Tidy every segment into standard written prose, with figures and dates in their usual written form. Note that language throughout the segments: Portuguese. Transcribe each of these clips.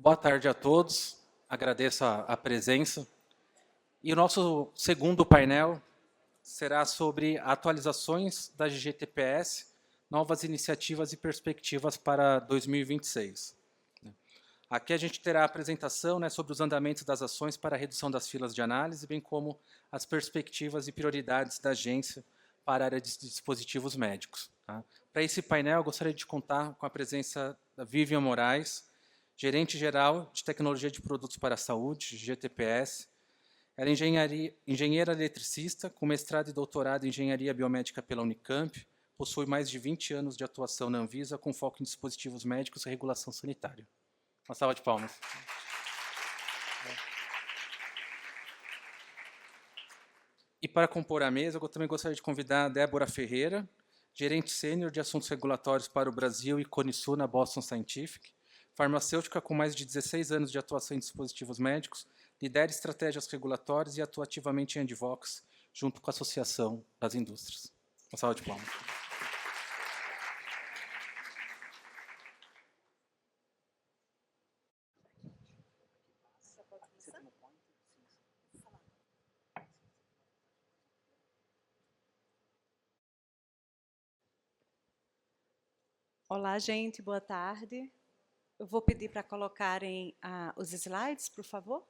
Boa tarde a todos, agradeço a presença. E o nosso segundo painel será sobre atualizações da GGTPS, novas iniciativas e perspectivas para 2026. Aqui a gente terá a apresentação sobre os andamentos das ações para a redução das filas de análise, bem como as perspectivas e prioridades da agência para a área de dispositivos médicos. Tá? Para esse painel, eu gostaria de contar com a presença da Vivian Moraes, gerente-geral de Tecnologia de Produtos para a Saúde, GTPS. Ela é engenheira eletricista, com mestrado e doutorado em Engenharia Biomédica pela Unicamp, possui mais de 20 anos de atuação na Anvisa, com foco em dispositivos médicos e regulação sanitária. Uma salva de palmas. E para compor a mesa, eu também gostaria de convidar a Débora Ferreira, gerente sênior de assuntos regulatórios para o Brasil e Conisul na Boston Scientific, farmacêutica com mais de 16 anos de atuação em dispositivos médicos, lidera estratégias regulatórias e atua ativamente em advocacy, junto com a Associação das Indústrias. Uma salva de palmas. Olá, gente, boa tarde. Eu vou pedir para colocarem os slides, por favor.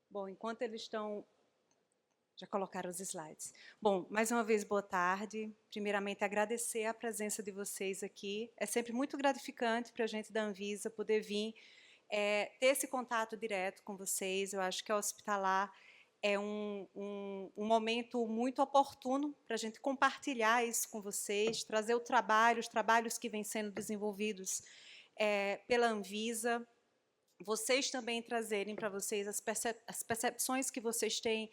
Bom, enquanto eles estão... Já colocaram os slides. Bom, mais uma vez, boa tarde. Primeiramente, agradecer a presença de vocês aqui. É sempre muito gratificante para a gente da Anvisa poder vir ter esse contato direto com vocês. Eu acho que a Hospitalar é um momento muito oportuno para a gente compartilhar isso com vocês, trazer os trabalhos que vêm sendo desenvolvidos pela Anvisa, vocês também trazerem para vocês as percepções que vocês têm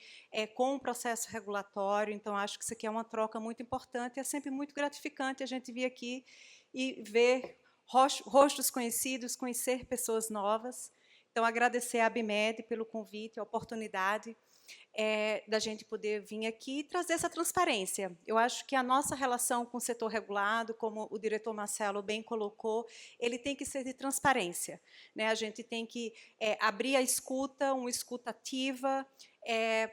com o processo regulatório. Então, acho que isso aqui é uma troca muito importante, é sempre muito gratificante a gente vir aqui e ver rostos conhecidos, conhecer pessoas novas. Então, agradecer à ABMED pelo convite, a oportunidade da gente poder vir aqui e trazer essa transparência. Eu acho que a nossa relação com o setor regulado, como o diretor Marcelo bem colocou, ele tem que ser de transparência, né? A gente tem que abrir a escuta, uma escuta ativa,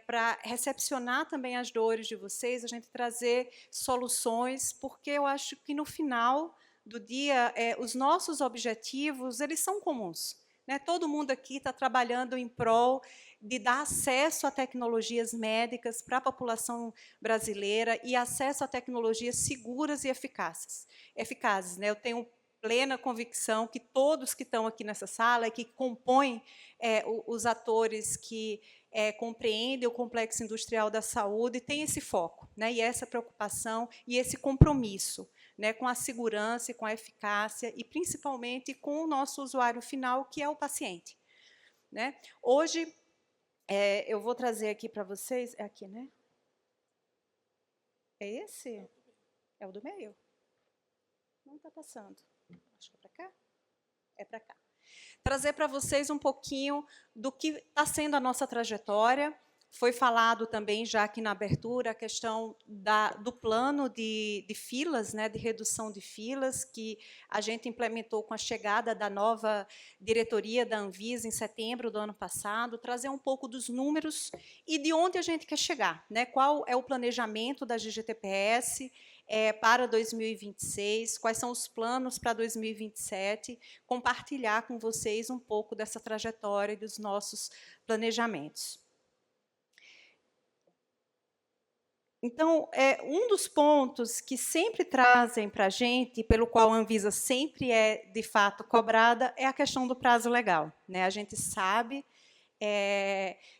para recepcionar também as dores de vocês, a gente trazer soluções, porque eu acho que, no final do dia, os nossos objetivos, eles são comuns, né? Todo mundo aqui está trabalhando em prol de dar acesso a tecnologias médicas para a população brasileira e acesso a tecnologias seguras e eficazes, né? Eu tenho plena convicção que todos que estão aqui nessa sala e que compõem os atores que compreendem o complexo industrial da saúde têm esse foco, né? E essa preocupação e esse compromisso, né, com a segurança e com a eficácia e, principalmente, com o nosso usuário final, que é o paciente, né? Hoje, eu vou trazer aqui para vocês... É aqui, né? É esse? É o do meio? Não está passando. Acho que é para cá? É para cá. Trazer para vocês um pouquinho do que está sendo a nossa trajetória. Foi falado também, já aqui na abertura, a questão do plano de filas, né, de redução de filas, que a gente implementou com a chegada da nova diretoria da Anvisa em setembro do ano passado, trazer um pouco dos números e de onde a gente quer chegar, né? Qual é o planejamento da GGTPS para 2026, quais são os planos para 2027, compartilhar com vocês um pouco dessa trajetória e dos nossos planejamentos. Então, um dos pontos que sempre trazem para a gente, pelo qual a Anvisa sempre é, de fato, cobrada, é a questão do prazo legal, né? A gente sabe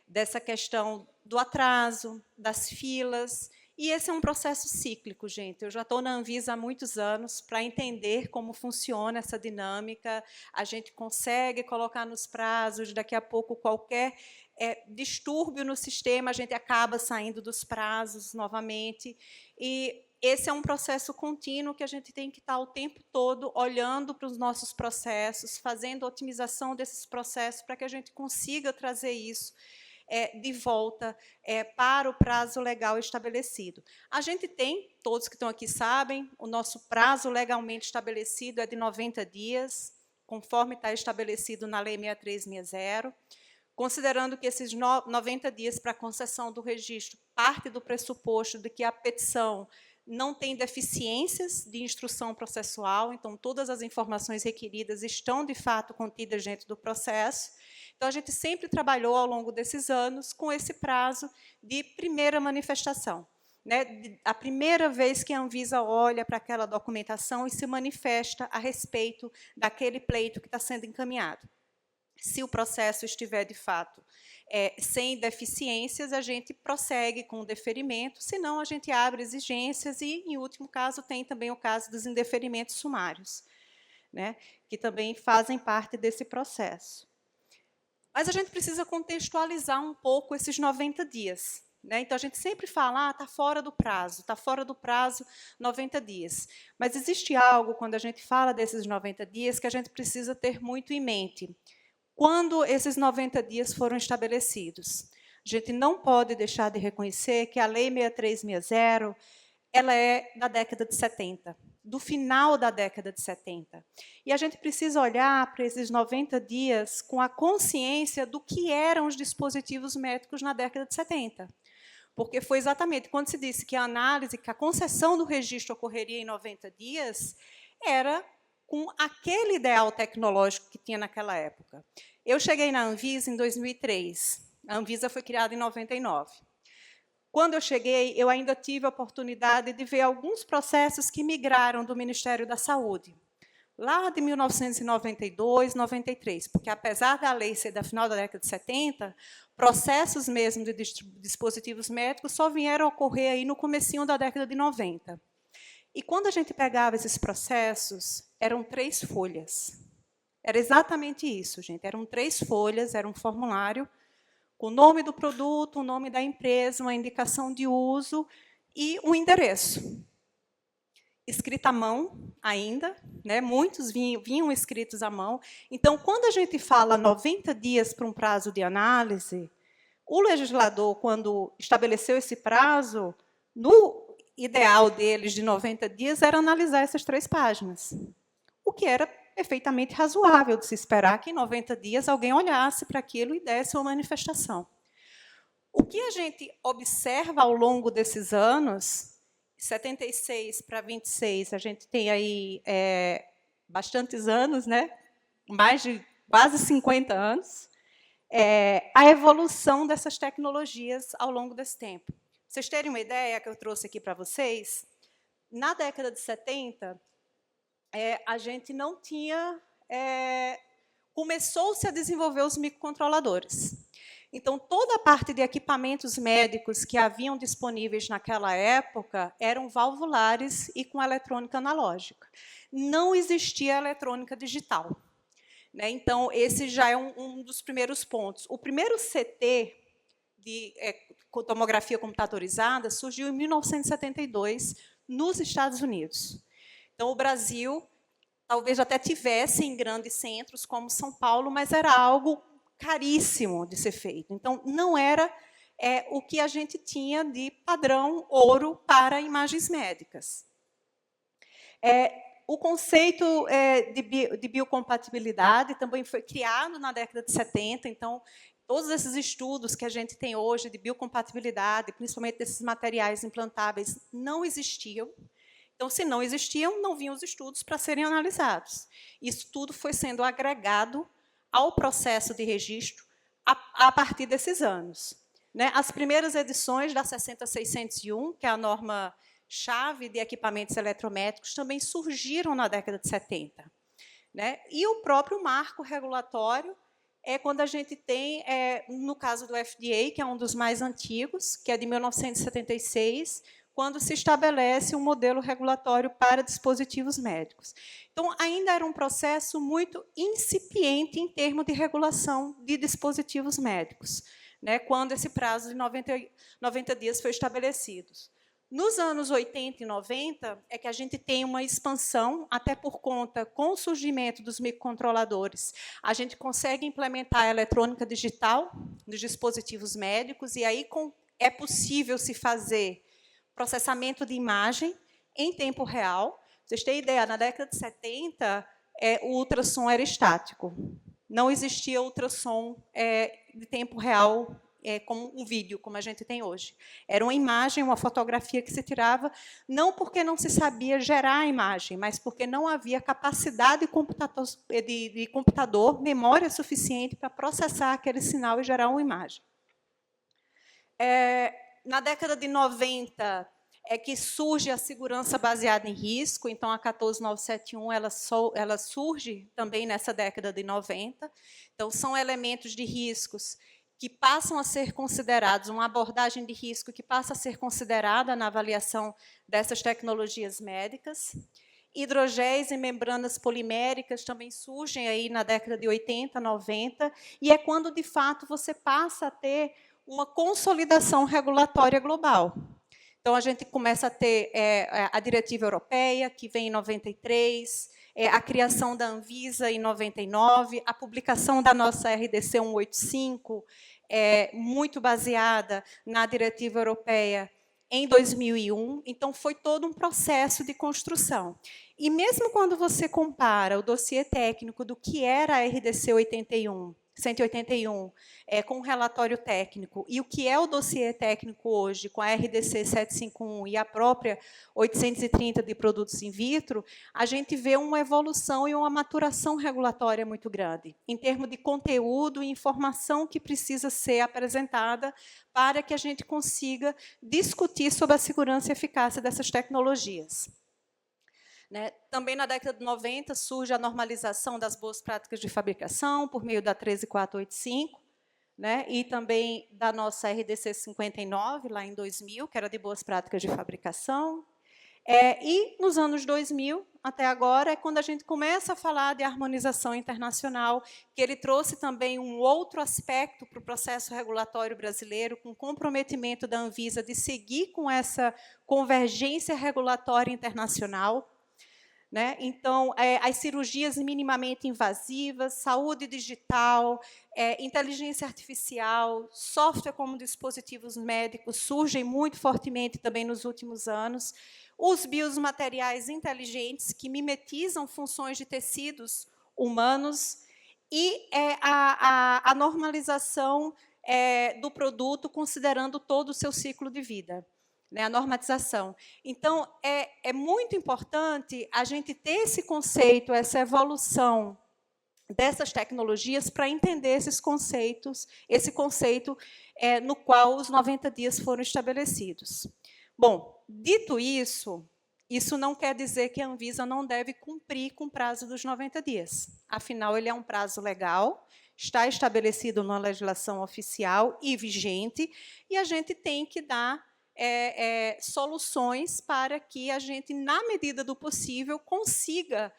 dessa questão do atraso, das filas, e esse é um processo cíclico, gente. Eu já estou na Anvisa há muitos anos para entender como funciona essa dinâmica. A gente consegue colocar nos prazos, daqui a pouco qualquer distúrbio no sistema, a gente acaba saindo dos prazos novamente. E esse é um processo contínuo que a gente tem que estar o tempo todo olhando para os nossos processos, fazendo otimização desses processos para que a gente consiga trazer isso de volta para o prazo legal estabelecido. A gente tem, todos que estão aqui sabem, o nosso prazo legalmente estabelecido é de 90 dias, conforme está estabelecido na Lei 6360, considerando que esses 90 dias para a concessão do registro parte do pressuposto de que a petição não tem deficiências de instrução processual, então todas as informações requeridas estão, de fato, contidas dentro do processo. Então, a gente sempre trabalhou, ao longo desses anos, com esse prazo de primeira manifestação. Né? A primeira vez que a Anvisa olha para aquela documentação e se manifesta a respeito daquele pleito que está sendo encaminhado. Se o processo estiver, de fato, sem deficiências, a gente prossegue com o deferimento, senão a gente abre exigências e, em último caso, tem também o caso dos indeferimentos sumários, né, que também fazem parte desse processo. Mas a gente precisa contextualizar um pouco esses 90 dias. Né? Então, a gente sempre fala, está fora do prazo 90 dias. Mas existe algo, quando a gente fala desses 90 dias, que a gente precisa ter muito em mente. Quando esses 90 dias foram estabelecidos, a gente não pode deixar de reconhecer que a Lei 6360 ela é da década de 70, do final da década de 70. E a gente precisa olhar para esses 90 dias com a consciência do que eram os dispositivos médicos na década de 70. Porque foi exatamente quando se disse que a análise, que a concessão do registro ocorreria em 90 dias, era com aquele ideal tecnológico que tinha naquela época. Eu cheguei na Anvisa em 2003. A Anvisa foi criada em 99. Quando eu cheguei, eu ainda tive a oportunidade de ver alguns processos que migraram do Ministério da Saúde, lá de 1992, 93, porque, apesar da lei ser da final da década de 70, processos mesmo de dispositivos médicos só vieram a ocorrer aí no comecinho da década de 90. E, quando a gente pegava esses processos, eram 3 folhas. Era exatamente isso, gente. Eram 3 folhas, era um formulário com o nome do produto, o nome da empresa, uma indicação de uso e um endereço. Escrita à mão ainda, né? Muitos vinham escritos à mão. Então, quando a gente fala 90 dias para um prazo de análise, o legislador, quando estabeleceu esse prazo, no ideal deles de 90 dias era analisar essas 3 páginas, o que era perfeitamente razoável de se esperar que em 90 dias alguém olhasse para aquilo e desse uma manifestação. O que a gente observa ao longo desses anos, 76 para 26, a gente tem aí bastantes anos, né? Mais de quase 50 anos, a evolução dessas tecnologias ao longo desse tempo. Para vocês terem uma ideia que eu trouxe aqui para vocês, na década de 70, a gente não tinha... começou-se a desenvolver os microcontroladores. Então, toda a parte de equipamentos médicos que haviam disponíveis naquela época eram valvulares e com eletrônica analógica. Não existia eletrônica digital. Né? Então, esse já é um dos primeiros pontos. O primeiro CT de tomografia computadorizada surgiu em 1972, nos Estados Unidos. Então, o Brasil talvez até tivesse em grandes centros, como São Paulo, mas era algo caríssimo de ser feito. Então, não era o que a gente tinha de padrão ouro para imagens médicas. O conceito de biocompatibilidade também foi criado na década de 70, então, todos esses estudos que a gente tem hoje de biocompatibilidade, principalmente desses materiais implantáveis, não existiam. Então, se não existiam, não vinham os estudos para serem analisados. Isso tudo foi sendo agregado ao processo de registro a partir desses anos. Né? As primeiras edições da 60601, que é a norma-chave de equipamentos eletrométricos, também surgiram na década de 70. Né? E o próprio marco regulatório é quando a gente tem, no caso do FDA, que é um dos mais antigos, que é de 1976, quando se estabelece um modelo regulatório para dispositivos médicos. Então, ainda era um processo muito incipiente em termos de regulação de dispositivos médicos, né, quando esse prazo de 90 dias foi estabelecido. Nos anos 80 e 90 é que a gente tem uma expansão, até por conta, com o surgimento dos microcontroladores, a gente consegue implementar a eletrônica digital nos dispositivos médicos, e aí é possível se fazer processamento de imagem em tempo real. Vocês têm ideia, na década de 70, o ultrassom era estático. Não existia ultrassom de tempo real, como um vídeo, como a gente tem hoje. Era uma imagem, uma fotografia que se tirava, não porque não se sabia gerar a imagem, mas porque não havia capacidade de computador, memória suficiente para processar aquele sinal e gerar uma imagem. Na década de 90, é que surge a segurança baseada em risco, então a 14971 ela surge também nessa década de 90. Então, são elementos de riscos que passam a ser considerados, uma abordagem de risco que passa a ser considerada na avaliação dessas tecnologias médicas. Hidrogéis e membranas poliméricas também surgem aí na década de 80, 90, e é quando, de fato, você passa a ter uma consolidação regulatória global. Então, a gente começa a ter a diretiva europeia, que vem em 93, a criação da Anvisa em 99, a publicação da nossa RDC 185, muito baseada na diretiva europeia, em 2001. Então, foi todo um processo de construção. E mesmo quando você compara o dossiê técnico do que era a RDC 181, com o relatório técnico, e o que é o dossiê técnico hoje, com a RDC 751 e a própria 830 de produtos in vitro, a gente vê uma evolução e uma maturação regulatória muito grande, em termos de conteúdo e informação que precisa ser apresentada para que a gente consiga discutir sobre a segurança e eficácia dessas tecnologias. Também na década de 90 surge a normalização das boas práticas de fabricação por meio da 13485, e também da nossa RDC 59, lá em 2000, que era de boas práticas de fabricação. E nos anos 2000, até agora, é quando a gente começa a falar de harmonização internacional, que ele trouxe também um outro aspecto para o processo regulatório brasileiro, com comprometimento da Anvisa de seguir com essa convergência regulatória internacional. Então, as cirurgias minimamente invasivas, saúde digital, inteligência artificial, software como dispositivos médicos surgem muito fortemente também nos últimos anos. Os biomateriais inteligentes, que mimetizam funções de tecidos humanos, e a normalização do produto, considerando todo o seu ciclo de vida. A normatização. Então, é muito importante a gente ter esse conceito, essa evolução dessas tecnologias para entender esses conceitos, esse conceito no qual os 90 dias foram estabelecidos. Bom, dito isso, isso não quer dizer que a Anvisa não deve cumprir com o prazo dos 90 dias. Afinal, ele é um prazo legal, está estabelecido na legislação oficial e vigente, e a gente tem que dar soluções para que a gente, na medida do possível, consiga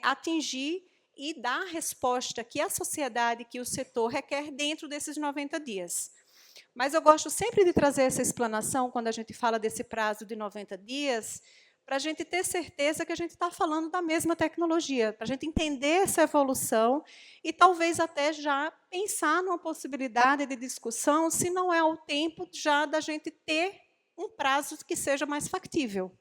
atingir e dar a resposta que a sociedade, que o setor requer dentro desses 90 dias. Mas eu gosto sempre de trazer essa explanação, quando a gente fala desse prazo de 90 dias, para a gente ter certeza que a gente está falando da mesma tecnologia, para a gente entender essa evolução e talvez até já pensar numa possibilidade de discussão, se não é o tempo já da gente ter um prazo que seja mais factível.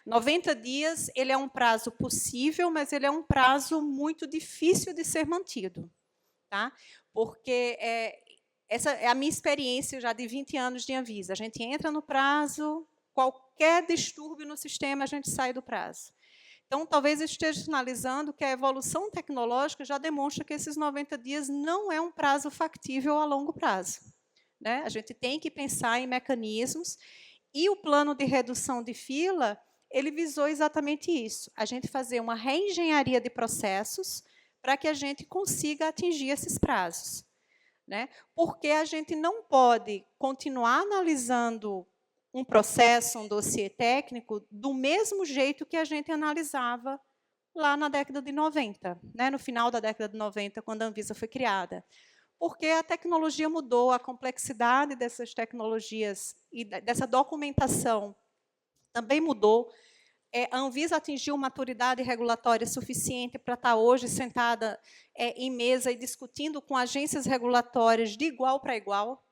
90 dias ele é um prazo possível, mas ele é um prazo muito difícil de ser mantido. Porque essa é a minha experiência já de 20 anos de Anvisa. A gente entra no prazo, qualquer distúrbio no sistema, a gente sai do prazo. Então, talvez esteja sinalizando que a evolução tecnológica já demonstra que esses 90 dias não é um prazo factível a longo prazo. A gente tem que pensar em mecanismos, e o plano de redução de fila, ele visou exatamente isso, a gente fazer uma reengenharia de processos para que a gente consiga atingir esses prazos. Porque a gente não pode continuar analisando um processo, um dossiê técnico, do mesmo jeito que a gente analisava lá na década de 90, no final da década de 90, quando a Anvisa foi criada. porque a tecnologia mudou, a complexidade dessas tecnologias e dessa documentação também mudou. A Anvisa atingiu maturidade regulatória suficiente para estar hoje sentada em mesa e discutindo com agências regulatórias de igual para igual.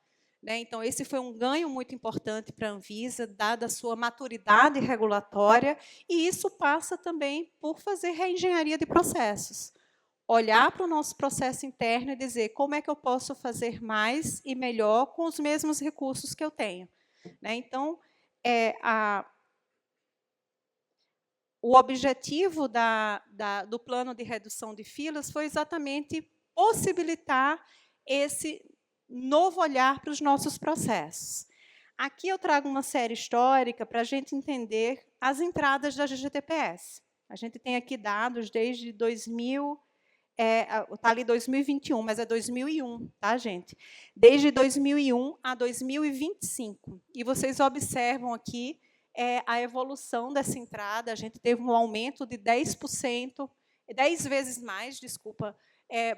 Né? Então, esse foi um ganho muito importante para a Anvisa, dada a sua maturidade regulatória, e isso passa também por fazer reengenharia de processos. Olhar para o nosso processo interno e dizer como é que eu posso fazer mais e melhor com os mesmos recursos que eu tenho. Né? Então, o objetivo do plano de redução de filas foi exatamente possibilitar esse novo olhar para os nossos processos. Aqui eu trago uma série histórica para a gente entender as entradas da GGTPS. A gente tem aqui dados desde 2000, está ali 2021, mas é 2001, tá, gente? Desde 2001 a 2025. E vocês observam aqui a evolução dessa entrada. A gente teve um aumento de 10%, 10 vezes mais, desculpa,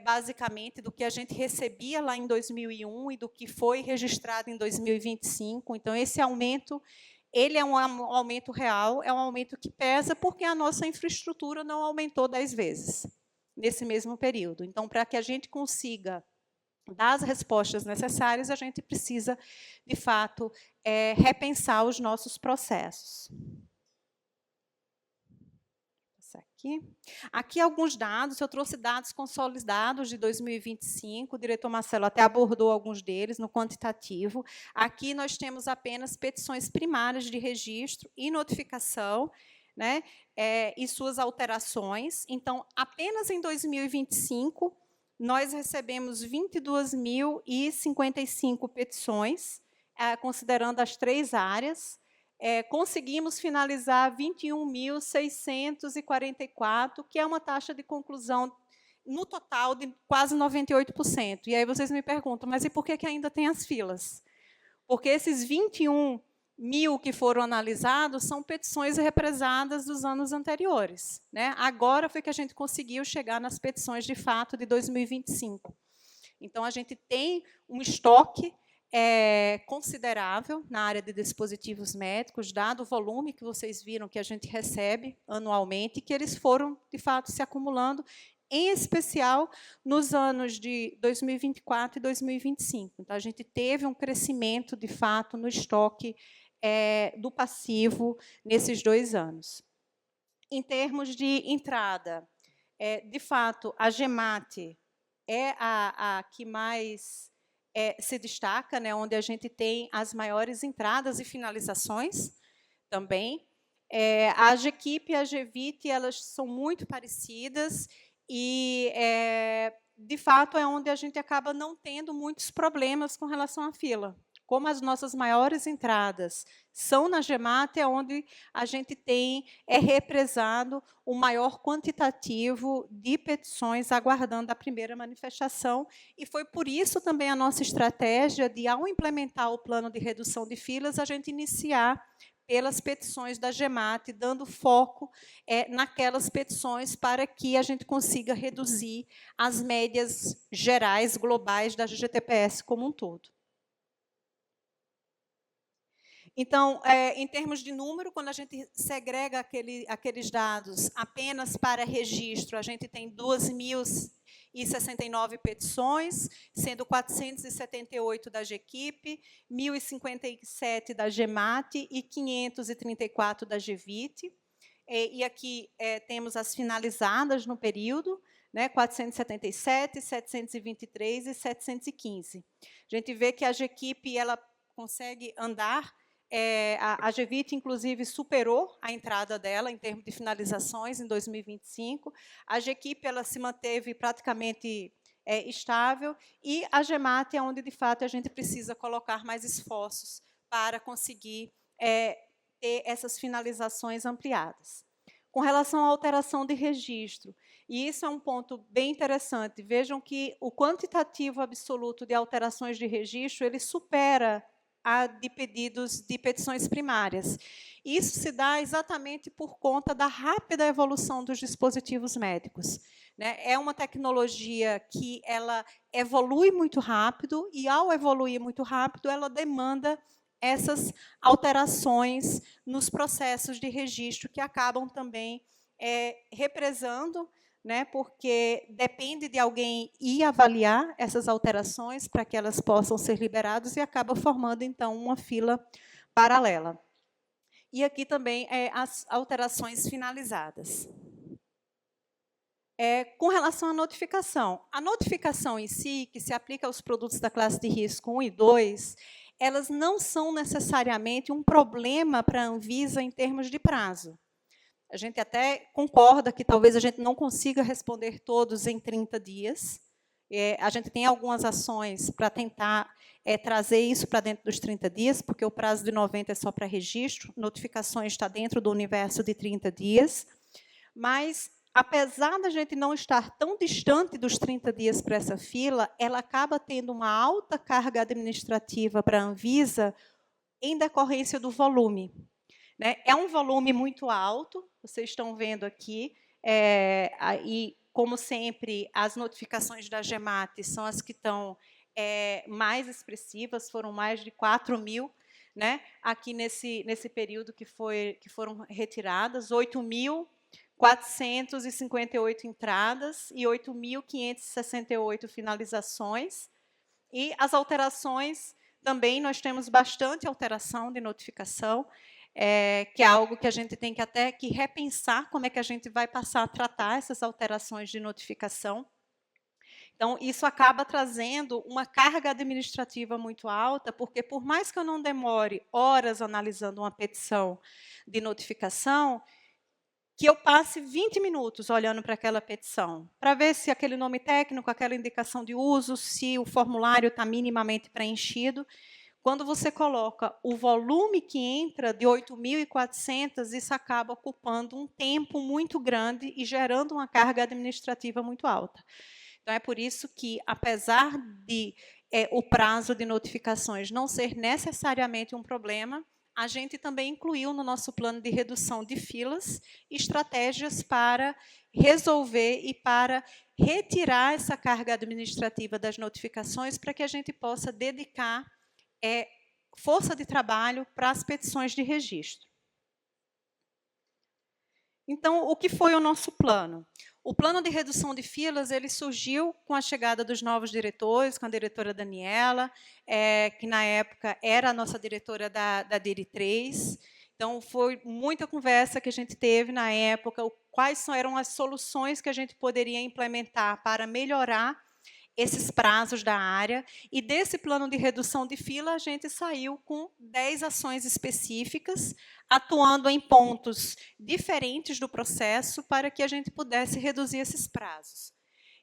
basicamente, do que a gente recebia lá em 2001 e do que foi registrado em 2025. Então, esse aumento, ele é um aumento real, é um aumento que pesa porque a nossa infraestrutura não aumentou 10 vezes nesse mesmo período. Então, para que a gente consiga dar as respostas necessárias, a gente precisa, de fato, repensar os nossos processos. Aqui alguns dados, eu trouxe dados consolidados de 2025, o diretor Marcelo até abordou alguns deles no quantitativo. Aqui nós temos apenas petições primárias de registro e notificação, né, e suas alterações. Então, apenas em 2025, nós recebemos 22.055 petições, considerando as 3 áreas. Conseguimos finalizar 21.644, que é uma taxa de conclusão, no total, de quase 98%. E aí vocês me perguntam, mas e por que ainda tem as filas? Porque esses 21.000 que foram analisados são petições represadas dos anos anteriores. Né? Agora foi que a gente conseguiu chegar nas petições, de fato, de 2025. Então, a gente tem um estoque considerável na área de dispositivos médicos, dado o volume que vocês viram que a gente recebe anualmente, e que eles foram, de fato, se acumulando, em especial nos anos de 2024 e 2025. Então, a gente teve um crescimento, de fato, no estoque do passivo nesses 2 anos. Em termos de entrada, de fato, a GEMAT é a que mais se destaca, né, onde a gente tem as maiores entradas e finalizações também. A AGEQIP e a GEVIT, elas são muito parecidas e, de fato, é onde a gente acaba não tendo muitos problemas com relação à fila. Como as nossas maiores entradas são na GEMAT, é onde a gente tem represado o maior quantitativo de petições aguardando a primeira manifestação, e foi por isso também a nossa estratégia de, ao implementar o plano de redução de filas, a gente iniciar pelas petições da GEMAT, dando foco naquelas petições para que a gente consiga reduzir as médias gerais, globais da GGTPS como um todo. Então, em termos de número, quando a gente segrega aqueles dados apenas para registro, a gente tem 2.069 petições, sendo 478 da GEQIP, 1.057 da GEMAT e 534 da GEVIT. E aqui temos as finalizadas no período, né, 477, 723 e 715. A gente vê que a GEQIP ela consegue andar. A GEVIT, inclusive, superou a entrada dela em termos de finalizações em 2025. A GEQIP ela se manteve praticamente estável, e a GEMAT é onde, de fato, a gente precisa colocar mais esforços para conseguir ter essas finalizações ampliadas. Com relação à alteração de registro, e isso é um ponto bem interessante, vejam que o quantitativo absoluto de alterações de registro ele supera de pedidos de petições primárias. Isso se dá exatamente por conta da rápida evolução dos dispositivos médicos, né? É uma tecnologia que ela evolui muito rápido e, ao evoluir muito rápido, ela demanda essas alterações nos processos de registro que acabam também represando, né, porque depende de alguém ir avaliar essas alterações para que elas possam ser liberadas e acaba formando, então, uma fila paralela. E aqui também as alterações finalizadas. Com relação à notificação. A notificação em si, que se aplica aos produtos da classe de risco 1 e 2, elas não são necessariamente um problema para a Anvisa em termos de prazo. A gente até concorda que talvez a gente não consiga responder todos em 30 dias. A gente tem algumas ações para tentar trazer isso para dentro dos 30 dias, porque o prazo de 90 é só para registro, notificações está dentro do universo de 30 dias. Mas, apesar da gente não estar tão distante dos 30 dias para essa fila, ela acaba tendo uma alta carga administrativa para a Anvisa em decorrência do volume. Né? É um volume muito alto, vocês estão vendo aqui, e, como sempre, as notificações da GEMAT são as que estão mais expressivas, foram mais de 4.000, né? Aqui nesse período que foram retiradas, 8.458 entradas e 8.568 finalizações. E as alterações, também nós temos bastante alteração de notificação, que é algo que a gente tem que até que repensar como é que a gente vai passar a tratar essas alterações de notificação. Então, isso acaba trazendo uma carga administrativa muito alta, porque, por mais que eu não demore horas analisando uma petição de notificação, que eu passe 20 minutos olhando para aquela petição, para ver se aquele nome técnico, aquela indicação de uso, se o formulário está minimamente preenchido. Quando você coloca o volume que entra de 8.400, isso acaba ocupando um tempo muito grande e gerando uma carga administrativa muito alta. Então, é por isso que, apesar de o prazo de notificações não ser necessariamente um problema, a gente também incluiu no nosso plano de redução de filas estratégias para resolver e para retirar essa carga administrativa das notificações para que a gente possa dedicar força de trabalho para as petições de registro. Então, o que foi o nosso plano? O plano de redução de filas ele surgiu com a chegada dos novos diretores, com a diretora Daniela, que, na época, era a nossa diretora da DIRI 3. Então, foi muita conversa que a gente teve na época, quais eram as soluções que a gente poderia implementar para melhorar esses prazos da área, e desse plano de redução de fila, a gente saiu com 10 ações específicas, atuando em pontos diferentes do processo para que a gente pudesse reduzir esses prazos.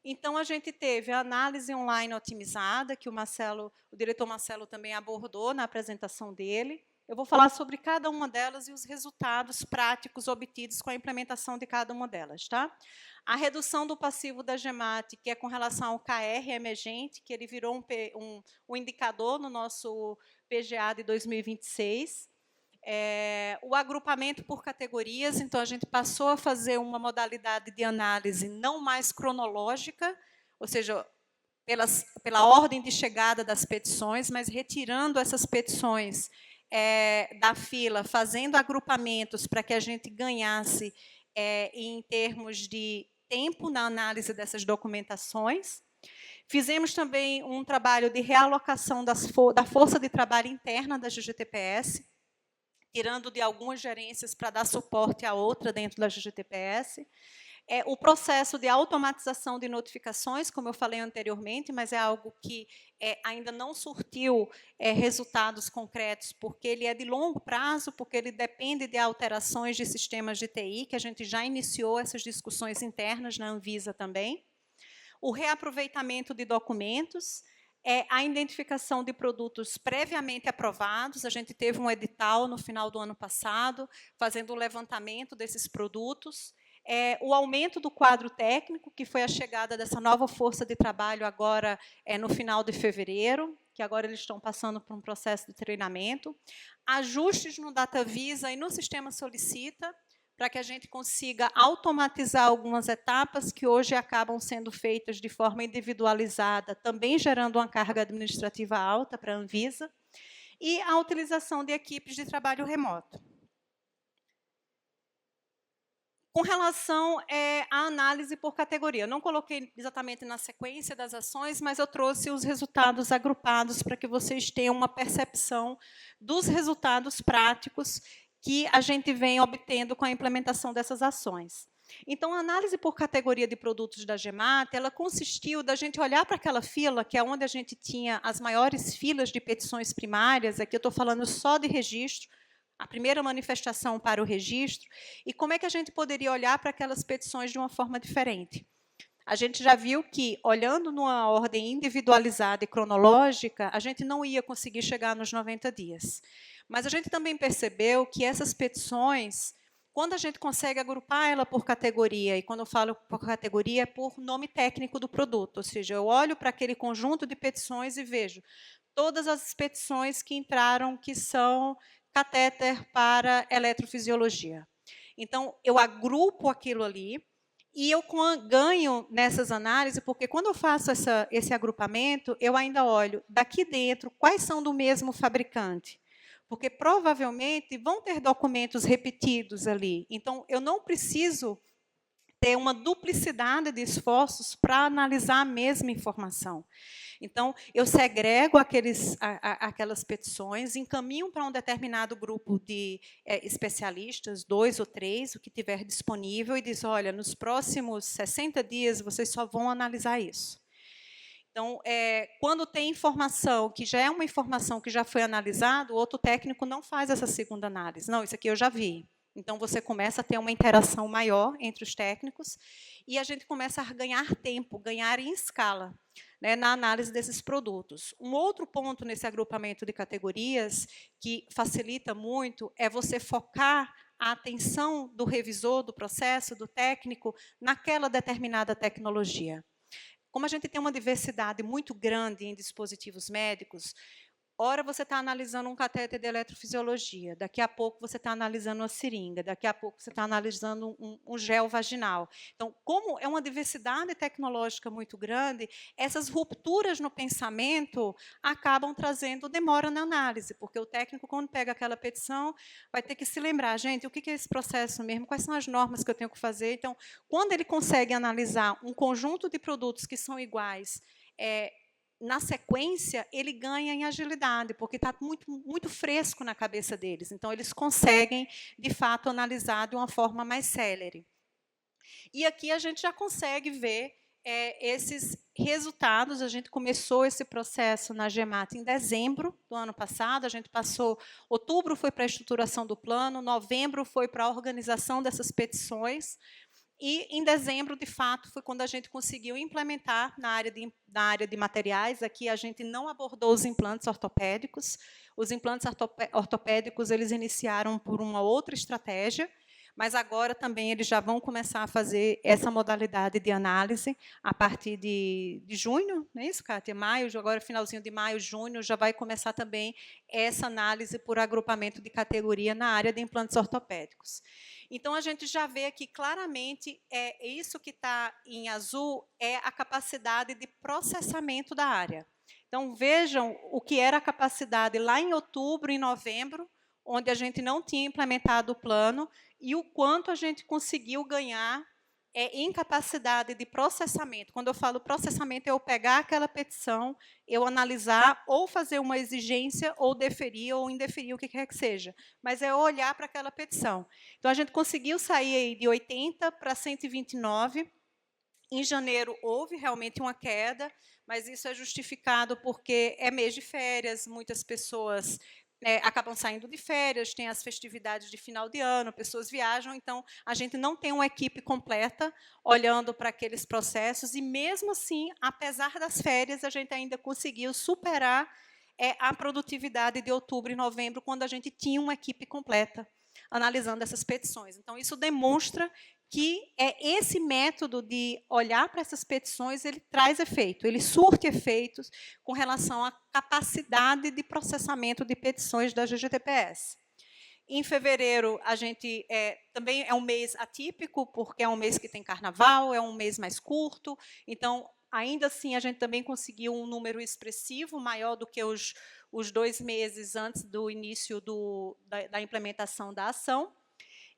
Então, a gente teve a análise online otimizada, que o diretor Marcelo também abordou na apresentação dele. Eu vou falar sobre cada uma delas e os resultados práticos obtidos com a implementação de cada uma delas. Tá? A redução do passivo da GEMAT, que é com relação ao KR emergente, que ele virou um indicador no nosso PGA de 2026. O agrupamento por categorias, então, a gente passou a fazer uma modalidade de análise não mais cronológica, ou seja, pela ordem de chegada das petições, mas retirando essas petições da fila, fazendo agrupamentos para que a gente ganhasse em termos de tempo na análise dessas documentações. Fizemos também um trabalho de realocação da força de trabalho interna da GGTPS, tirando de algumas gerências para dar suporte a outra dentro da GGTPS. O processo de automatização de notificações, como eu falei anteriormente, mas é algo que ainda não surtiu resultados concretos, porque ele é de longo prazo, porque ele depende de alterações de sistemas de TI, que a gente já iniciou essas discussões internas na Anvisa também. O reaproveitamento de documentos, a identificação de produtos previamente aprovados. A gente teve um edital no final do ano passado, fazendo o levantamento desses produtos. O aumento do quadro técnico, que foi a chegada dessa nova força de trabalho agora no final de fevereiro. que agora eles estão passando por um processo de treinamento, ajustes no DataVisa e no sistema Solicita, para que a gente consiga automatizar algumas etapas que hoje acabam sendo feitas de forma individualizada, também gerando uma carga administrativa alta para a Anvisa, e a utilização de equipes de trabalho remoto. Com relação à análise por categoria, não coloquei exatamente na sequência das ações, mas eu trouxe os resultados agrupados para que vocês tenham uma percepção dos resultados práticos que a gente vem obtendo com a implementação dessas ações. Então, a análise por categoria de produtos da GEMAT, ela consistiu da gente olhar para aquela fila, que é onde a gente tinha as maiores filas de petições primárias, aqui eu estou falando só de registro, a primeira manifestação para o registro, e como é que a gente poderia olhar para aquelas petições de uma forma diferente. A gente já viu que, olhando numa ordem individualizada e cronológica, a gente não ia conseguir chegar nos 90 dias. Mas a gente também percebeu que essas petições, quando a gente consegue agrupar ela por categoria, e quando eu falo por categoria, é por nome técnico do produto, ou seja, eu olho para aquele conjunto de petições e vejo todas as petições que entraram, que são catéter para eletrofisiologia. Então, eu agrupo aquilo ali e eu ganho nessas análises, porque quando eu faço esse agrupamento, eu ainda olho daqui dentro quais são do mesmo fabricante. Porque provavelmente vão ter documentos repetidos ali. Então, eu não preciso ter uma duplicidade de esforços para analisar a mesma informação. Então, eu segrego aquelas petições, encaminho para um determinado grupo de especialistas, 2 ou 3, o que tiver disponível, e diz, olha, nos próximos 60 dias, vocês só vão analisar isso. Então, quando tem informação que já é uma informação que já foi analisada, o outro técnico não faz essa segunda análise. Não, isso aqui eu já vi. Então, você começa a ter uma interação maior entre os técnicos e a gente começa a ganhar tempo, ganhar em escala, né, na análise desses produtos. Um outro ponto nesse agrupamento de categorias que facilita muito é você focar a atenção do revisor, do processo, do técnico, naquela determinada tecnologia. Como a gente tem uma diversidade muito grande em dispositivos médicos, ora você está analisando um catéter de eletrofisiologia, daqui a pouco você está analisando uma seringa, daqui a pouco você está analisando um gel vaginal. Então, como é uma diversidade tecnológica muito grande, essas rupturas no pensamento acabam trazendo demora na análise, porque o técnico, quando pega aquela petição, vai ter que se lembrar, gente, o que é esse processo mesmo, quais são as normas que eu tenho que fazer. Então, quando ele consegue analisar um conjunto de produtos que são iguais, na sequência, ele ganha em agilidade, porque está muito fresco na cabeça deles. Então, eles conseguem, de fato, analisar de uma forma mais célere. E aqui a gente já consegue ver esses resultados. A gente começou esse processo na GEMAT em dezembro do ano passado. A gente passou, outubro foi para a estruturação do plano, novembro foi para a organização dessas petições, e, em dezembro, de fato, foi quando a gente conseguiu implementar na área de materiais. Aqui a gente não abordou os implantes ortopédicos. Os implantes ortopédicos eles iniciaram por uma outra estratégia, mas agora também eles já vão começar a fazer essa modalidade de análise a partir de junho, não é isso, Kátia? Maio, agora finalzinho de maio, junho, já vai começar também essa análise por agrupamento de categoria na área de implantes ortopédicos. Então, a gente já vê aqui claramente, isso que está em azul é a capacidade de processamento da área. Então, vejam o que era a capacidade lá em outubro e novembro, onde a gente não tinha implementado o plano, e o quanto a gente conseguiu ganhar em capacidade de processamento. Quando eu falo processamento, é eu pegar aquela petição, eu analisar, ou fazer uma exigência, ou deferir, ou indeferir, o que quer que seja. Mas é olhar para aquela petição. Então, a gente conseguiu sair aí de 80 para 129. Em janeiro, houve realmente uma queda, mas isso é justificado porque é mês de férias, muitas pessoas acabam saindo de férias, tem as festividades de final de ano, pessoas viajam, então a gente não tem uma equipe completa olhando para aqueles processos, e mesmo assim, apesar das férias, a gente ainda conseguiu superar a produtividade de outubro e novembro, quando a gente tinha uma equipe completa analisando essas petições. Então, isso demonstra que esse método de olhar para essas petições, ele traz efeito, ele surte efeitos com relação à capacidade de processamento de petições da GGTPS. Em fevereiro, a gente também é um mês atípico, porque é um mês que tem carnaval, é um mês mais curto, então, ainda assim, a gente também conseguiu um número expressivo, maior do que os 2 meses antes do início da implementação da ação.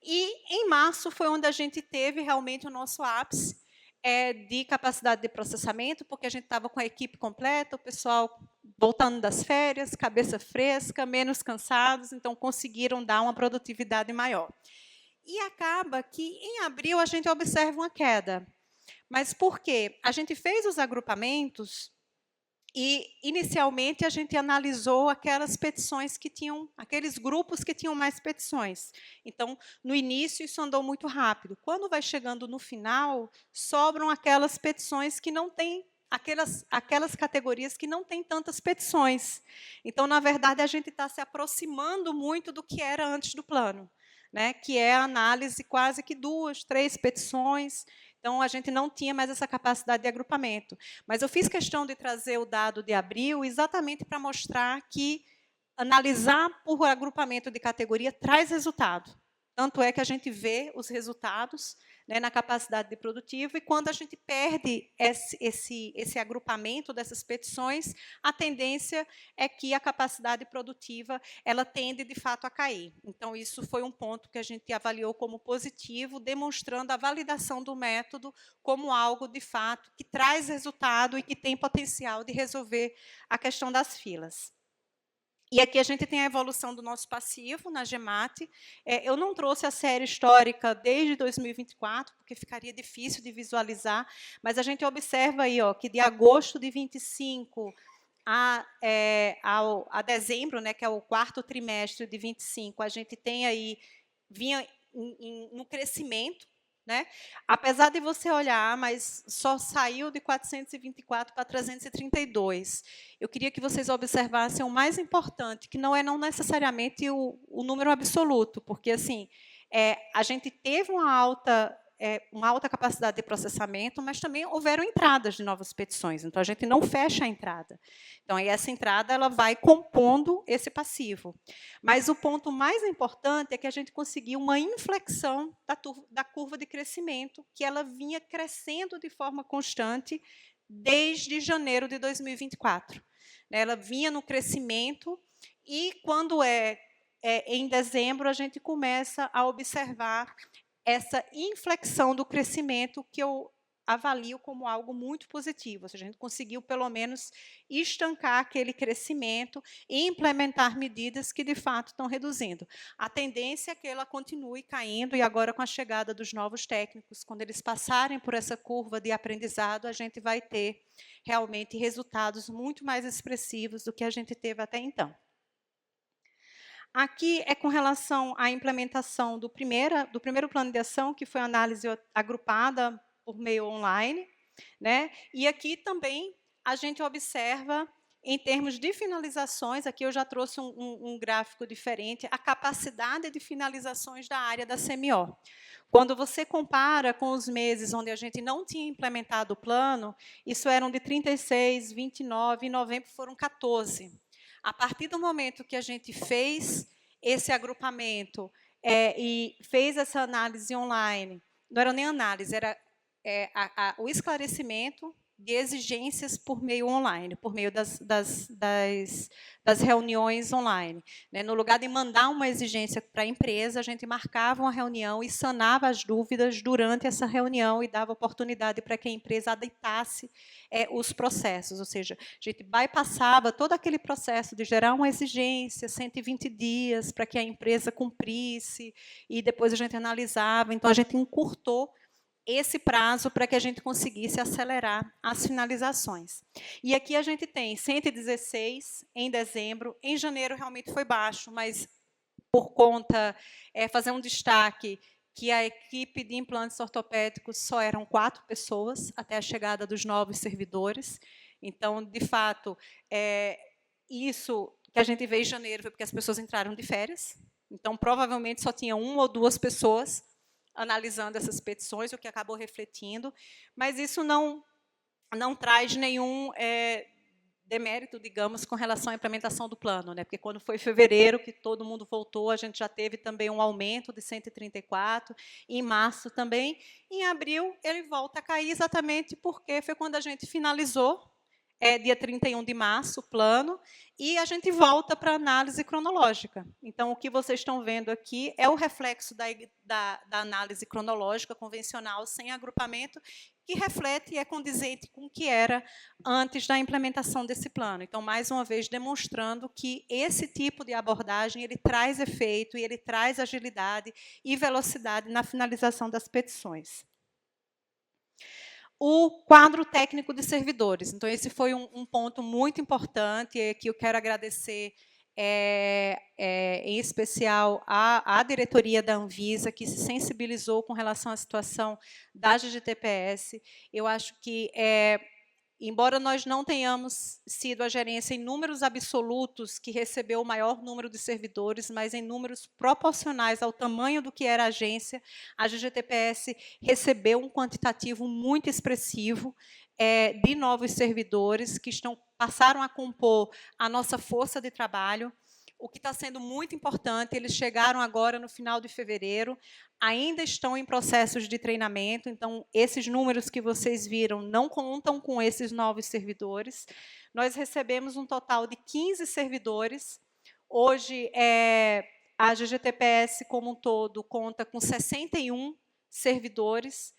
E, em março, foi onde a gente teve realmente o nosso ápice de capacidade de processamento, porque a gente estava com a equipe completa, o pessoal voltando das férias, cabeça fresca, menos cansados, então conseguiram dar uma produtividade maior. E acaba que, em abril, a gente observa uma queda. Mas por quê? A gente fez os agrupamentos e, inicialmente, a gente analisou aquelas petições que tinham, aqueles grupos que tinham mais petições. Então, no início, isso andou muito rápido. Quando vai chegando no final, sobram aquelas petições que não têm, aquelas categorias que não têm tantas petições. Então, na verdade, a gente está se aproximando muito do que era antes do plano, né? Que é a análise quase que 2, 3 petições. Então, a gente não tinha mais essa capacidade de agrupamento. Mas eu fiz questão de trazer o dado de abril exatamente para mostrar que analisar por agrupamento de categoria traz resultado. Tanto é que a gente vê os resultados, né, na capacidade de produtivo, e quando a gente perde esse agrupamento dessas petições, a tendência é que a capacidade produtiva ela tende, de fato, a cair. Então, isso foi um ponto que a gente avaliou como positivo, demonstrando a validação do método como algo, de fato, que traz resultado e que tem potencial de resolver a questão das filas. E aqui a gente tem a evolução do nosso passivo na GEMAT. Eu não trouxe a série histórica desde 2024, porque ficaria difícil de visualizar, mas a gente observa aí, que de agosto de 25 a dezembro, né, que é o 4º trimestre de 25, a gente tem aí, vinha no crescimento, né? Apesar de você olhar, mas só saiu de 424 para 332. Eu queria que vocês observassem o mais importante, que não é necessariamente o número absoluto, porque assim, a gente teve uma alta capacidade de processamento, mas também houveram entradas de novas petições, então a gente não fecha a entrada. Então, aí essa entrada ela vai compondo esse passivo. Mas o ponto mais importante é que a gente conseguiu uma inflexão da curva de crescimento, que ela vinha crescendo de forma constante desde janeiro de 2024. Ela vinha no crescimento e, quando em dezembro, a gente começa a observar essa inflexão do crescimento, que eu avalio como algo muito positivo. Ou seja, a gente conseguiu, pelo menos, estancar aquele crescimento e implementar medidas que, de fato, estão reduzindo. A tendência é que ela continue caindo, e agora, com a chegada dos novos técnicos, quando eles passarem por essa curva de aprendizado, a gente vai ter, realmente, resultados muito mais expressivos do que a gente teve até então. Aqui é com relação à implementação do primeiro plano de ação, que foi a análise agrupada por meio online, né? E aqui também a gente observa, em termos de finalizações, aqui eu já trouxe um gráfico diferente, a capacidade de finalizações da área da CMO. Quando você compara com os meses onde a gente não tinha implementado o plano, isso eram de 36, 29, em novembro foram 14. A partir do momento que a gente fez esse agrupamento e fez essa análise online, não era nem análise, era o esclarecimento de exigências por meio online, por meio das reuniões online. Né? No lugar de mandar uma exigência para a empresa, a gente marcava uma reunião e sanava as dúvidas durante essa reunião e dava oportunidade para que a empresa adaptasse os processos, ou seja, a gente bypassava todo aquele processo de gerar uma exigência, 120 dias, para que a empresa cumprisse, e depois a gente analisava. Então, a gente encurtou esse prazo para que a gente conseguisse acelerar as finalizações. E aqui a gente tem 116 em dezembro. Em janeiro, realmente foi baixo, mas por conta, fazer um destaque, que a equipe de implantes ortopédicos só eram 4 pessoas até a chegada dos novos servidores. Então, de fato, isso que a gente vê em janeiro foi porque as pessoas entraram de férias. Então, provavelmente, só tinha 1 ou 2 pessoas analisando essas petições, o que acabou refletindo, mas isso não traz nenhum demérito, digamos, com relação à implementação do plano, né? Porque quando foi fevereiro que todo mundo voltou, a gente já teve também um aumento de 134, em março também. Em abril, ele volta a cair exatamente porque foi quando a gente finalizou, dia 31 de março, o plano, e a gente volta para a análise cronológica. Então, o que vocês estão vendo aqui é o reflexo da análise cronológica convencional, sem agrupamento, que reflete e é condizente com o que era antes da implementação desse plano. Então, mais uma vez, demonstrando que esse tipo de abordagem ele traz efeito e ele traz agilidade e velocidade na finalização das petições. O quadro técnico de servidores. Então, esse foi um ponto muito importante, que eu quero agradecer, em especial, à diretoria da Anvisa, que se sensibilizou com relação à situação da GGTPS. Eu acho que, embora nós não tenhamos sido a gerência em números absolutos que recebeu o maior número de servidores, mas em números proporcionais ao tamanho do que era a agência, a GGTPS recebeu um quantitativo muito expressivo de novos servidores que passaram a compor a nossa força de trabalho. O que está sendo muito importante, eles chegaram agora no final de fevereiro, ainda estão em processos de treinamento, então, esses números que vocês viram não contam com esses novos servidores. Nós recebemos um total de 15 servidores. Hoje, a GGTPS, como um todo, conta com 61 servidores,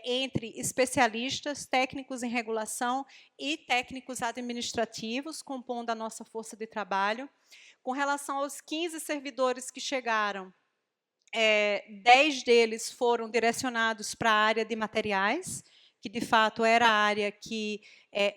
entre especialistas, técnicos em regulação e técnicos administrativos, compondo a nossa força de trabalho. Com relação aos 15 servidores que chegaram, 10 deles foram direcionados para a área de materiais, que, de fato, era a área que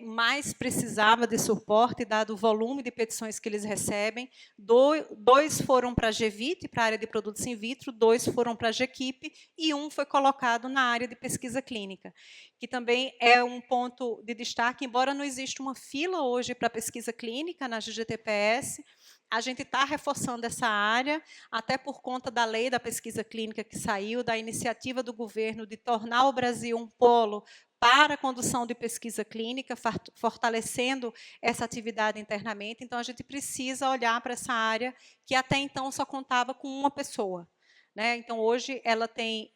mais precisava de suporte, dado o volume de petições que eles recebem. 2 foram para a GVIT, para a área de produtos in vitro, 2 foram para a GEQIP, e 1 foi colocado na área de pesquisa clínica, que também é um ponto de destaque, embora não exista uma fila hoje para pesquisa clínica na GGTPS, a gente está reforçando essa área, até por conta da lei da pesquisa clínica que saiu, da iniciativa do governo de tornar o Brasil um polo para a condução de pesquisa clínica, fortalecendo essa atividade internamente. Então, a gente precisa olhar para essa área que até então só contava com uma pessoa, né? Então, hoje, ela tem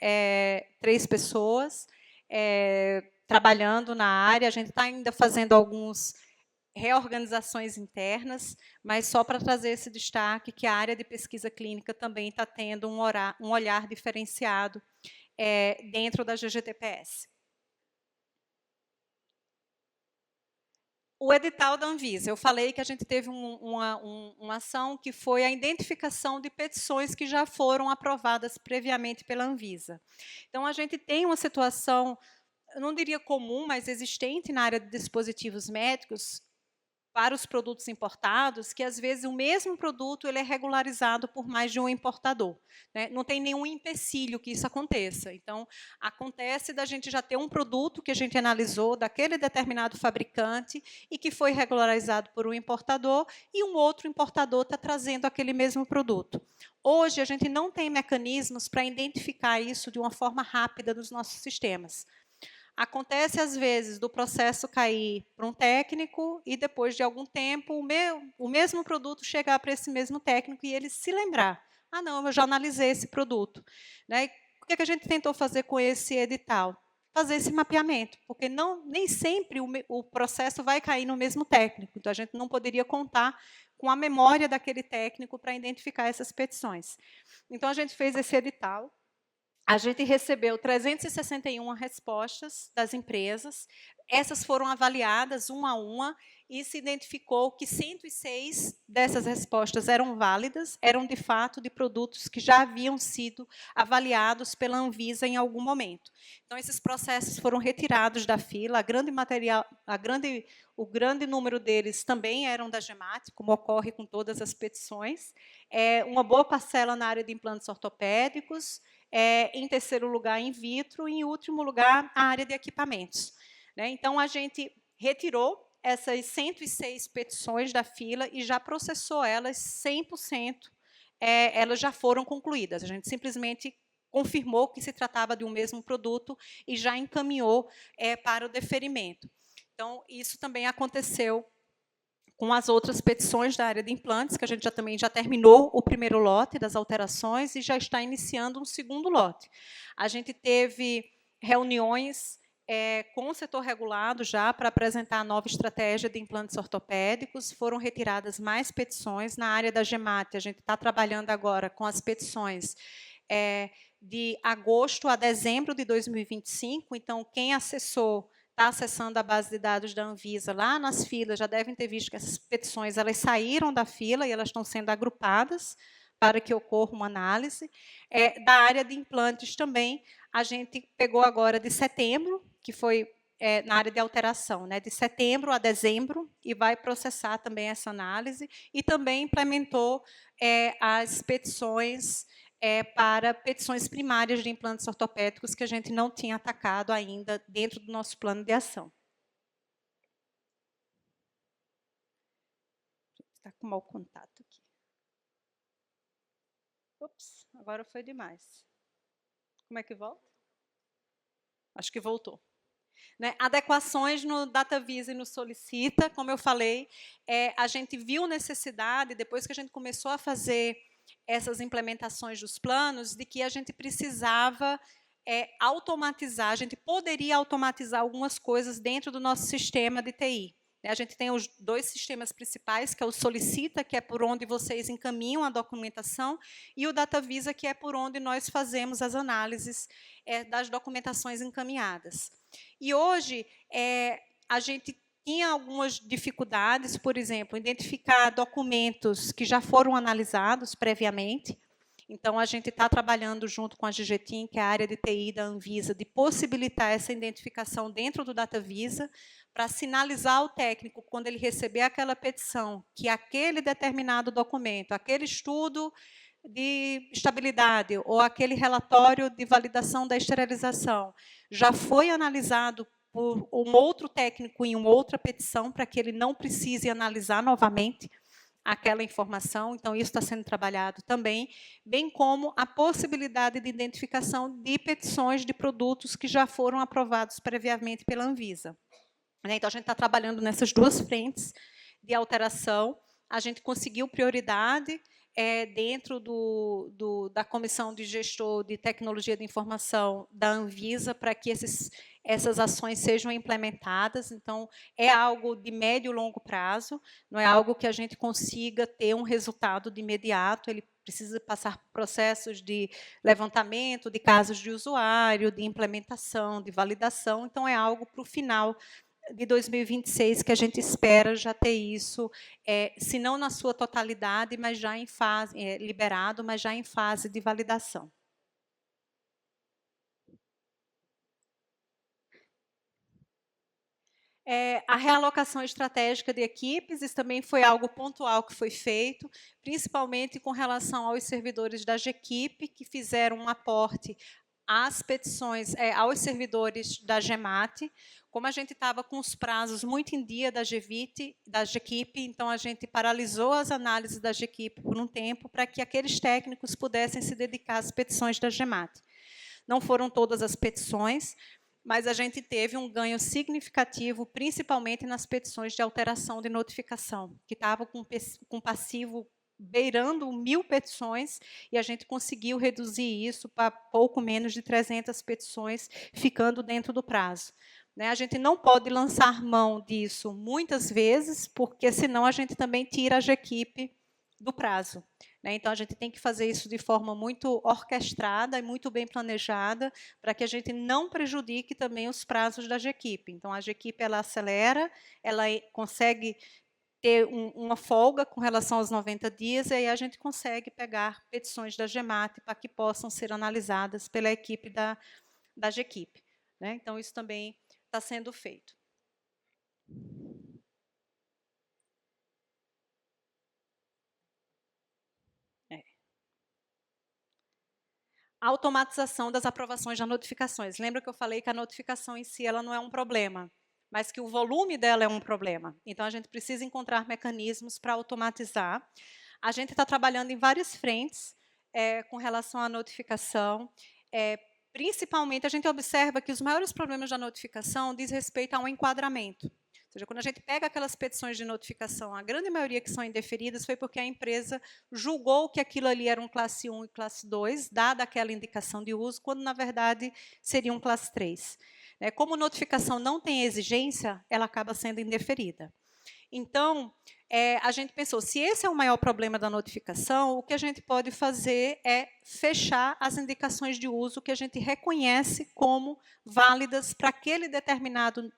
3 pessoas trabalhando na área. A gente está ainda fazendo alguns reorganizações internas, mas só para trazer esse destaque que a área de pesquisa clínica também está tendo um olhar diferenciado dentro da GGTPS. O edital da Anvisa. Eu falei que a gente teve uma ação que foi a identificação de petições que já foram aprovadas previamente pela Anvisa. Então, a gente tem uma situação, eu não diria comum, mas existente na área de dispositivos médicos, para os produtos importados, que, às vezes, o mesmo produto ele é regularizado por mais de um importador, né? Não tem nenhum empecilho que isso aconteça. Então, acontece da gente já ter um produto que a gente analisou daquele determinado fabricante e que foi regularizado por um importador, e um outro importador está trazendo aquele mesmo produto. Hoje, a gente não tem mecanismos para identificar isso de uma forma rápida nos nossos sistemas. Acontece, às vezes, do processo cair para um técnico e, depois de algum tempo, o mesmo produto chegar para esse mesmo técnico e ele se lembrar. Ah, não, eu já analisei esse produto, né? E o que a gente tentou fazer com esse edital? Fazer esse mapeamento, porque nem sempre o processo vai cair no mesmo técnico. Então, a gente não poderia contar com a memória daquele técnico para identificar essas petições. Então, a gente fez esse edital. A gente recebeu 361 respostas das empresas. Essas foram avaliadas uma a uma e se identificou que 106 dessas respostas eram válidas, eram, de fato, de produtos que já haviam sido avaliados pela Anvisa em algum momento. Então, esses processos foram retirados da fila. O grande número deles também eram da GEMAT, como ocorre com todas as petições. Uma boa parcela na área de implantes ortopédicos, em terceiro lugar, in vitro, e, em último lugar, a área de equipamentos, né? Então, a gente retirou essas 106 petições da fila e já processou elas 100%, elas já foram concluídas. A gente simplesmente confirmou que se tratava de um mesmo produto e já encaminhou para o deferimento. Então, isso também aconteceu com as outras petições da área de implantes, que a gente também já terminou o primeiro lote das alterações e já está iniciando um segundo lote. A gente teve reuniões com o setor regulado já para apresentar a nova estratégia de implantes ortopédicos, foram retiradas mais petições. Na área da GEMAT, a gente está trabalhando agora com as petições de agosto a dezembro de 2025, então quem acessou está acessando a base de dados da Anvisa lá nas filas, já devem ter visto que essas petições elas saíram da fila e elas estão sendo agrupadas para que ocorra uma análise. Da área de implantes também, a gente pegou agora de setembro, que foi na área de alteração, né, de setembro a dezembro, e vai processar também essa análise, e também implementou as petições para petições primárias de implantes ortopédicos que a gente não tinha atacado ainda dentro do nosso plano de ação. Está com mau contato aqui. Ups, agora foi demais. Como é que volta? Acho que voltou. Né? Adequações no DataVisa e no Solicita, como eu falei, a gente viu necessidade, depois que a gente começou a fazer essas implementações dos planos, de que a gente precisava automatizar, a gente poderia automatizar algumas coisas dentro do nosso sistema de TI. A gente tem os dois sistemas principais, que é o Solicita, que é por onde vocês encaminham a documentação, e o DataVisa, que é por onde nós fazemos as análises das documentações encaminhadas. E hoje, a gente tinha algumas dificuldades, por exemplo, identificar documentos que já foram analisados previamente. Então, a gente está trabalhando junto com a GGTIM, que é a área de TI da Anvisa, de possibilitar essa identificação dentro do DataVisa, para sinalizar ao técnico, quando ele receber aquela petição, que aquele determinado documento, aquele estudo de estabilidade ou aquele relatório de validação da esterilização já foi analisado por um outro técnico em uma outra petição, para que ele não precise analisar novamente aquela informação. Então, isso está sendo trabalhado também, bem como a possibilidade de identificação de petições de produtos que já foram aprovados previamente pela Anvisa. Então, a gente está trabalhando nessas duas frentes de alteração. A gente conseguiu prioridade dentro da Comissão de Gestor de Tecnologia de Informação da Anvisa para que essas ações sejam implementadas. Então, é algo de médio e longo prazo, não é algo que a gente consiga ter um resultado de imediato, ele precisa passar por processos de levantamento de casos de usuário, de implementação, de validação. Então, é algo para o final de 2026 que a gente espera já ter isso, se não na sua totalidade, mas já em fase, liberado, mas já em fase de validação. A realocação estratégica de equipes, isso também foi algo pontual que foi feito, principalmente com relação aos servidores da GEQIP, que fizeram um aporte às petições, aos servidores da GEMAT. Como a gente estava com os prazos muito em dia da GEQIP, então a gente paralisou as análises da GEQIP por um tempo, para que aqueles técnicos pudessem se dedicar às petições da GEMAT. Não foram todas as petições, mas a gente teve um ganho significativo, principalmente nas petições de alteração de notificação, que estavam com passivo beirando 1.000 petições, e a gente conseguiu reduzir isso para pouco menos de 300 petições, ficando dentro do prazo. A gente não pode lançar mão disso muitas vezes, porque senão a gente também tira a GEQIP do prazo. Então, a gente tem que fazer isso de forma muito orquestrada e muito bem planejada, para que a gente não prejudique também os prazos da GEQIP. Então, a GEQIP ela acelera, ela consegue ter uma folga com relação aos 90 dias, e aí a gente consegue pegar petições da GEMAT para que possam ser analisadas pela equipe da GEQIP. Então, isso também está sendo feito. A automatização das aprovações das notificações. Lembra que eu falei que a notificação em si ela não é um problema, mas que o volume dela é um problema. Então, a gente precisa encontrar mecanismos para automatizar. A gente está trabalhando em várias frentes com relação à notificação. principalmente, a gente observa que os maiores problemas da notificação diz respeito ao enquadramento. Ou seja, quando a gente pega aquelas petições de notificação, a grande maioria que são indeferidas foi porque a empresa julgou que aquilo ali era um classe 1 e classe 2, dada aquela indicação de uso, quando, na verdade, seria um classe 3. Como notificação não tem exigência, ela acaba sendo indeferida. Então, a gente pensou, se esse é o maior problema da notificação, o que a gente pode fazer é fechar as indicações de uso que a gente reconhece como válidas para aquele determinado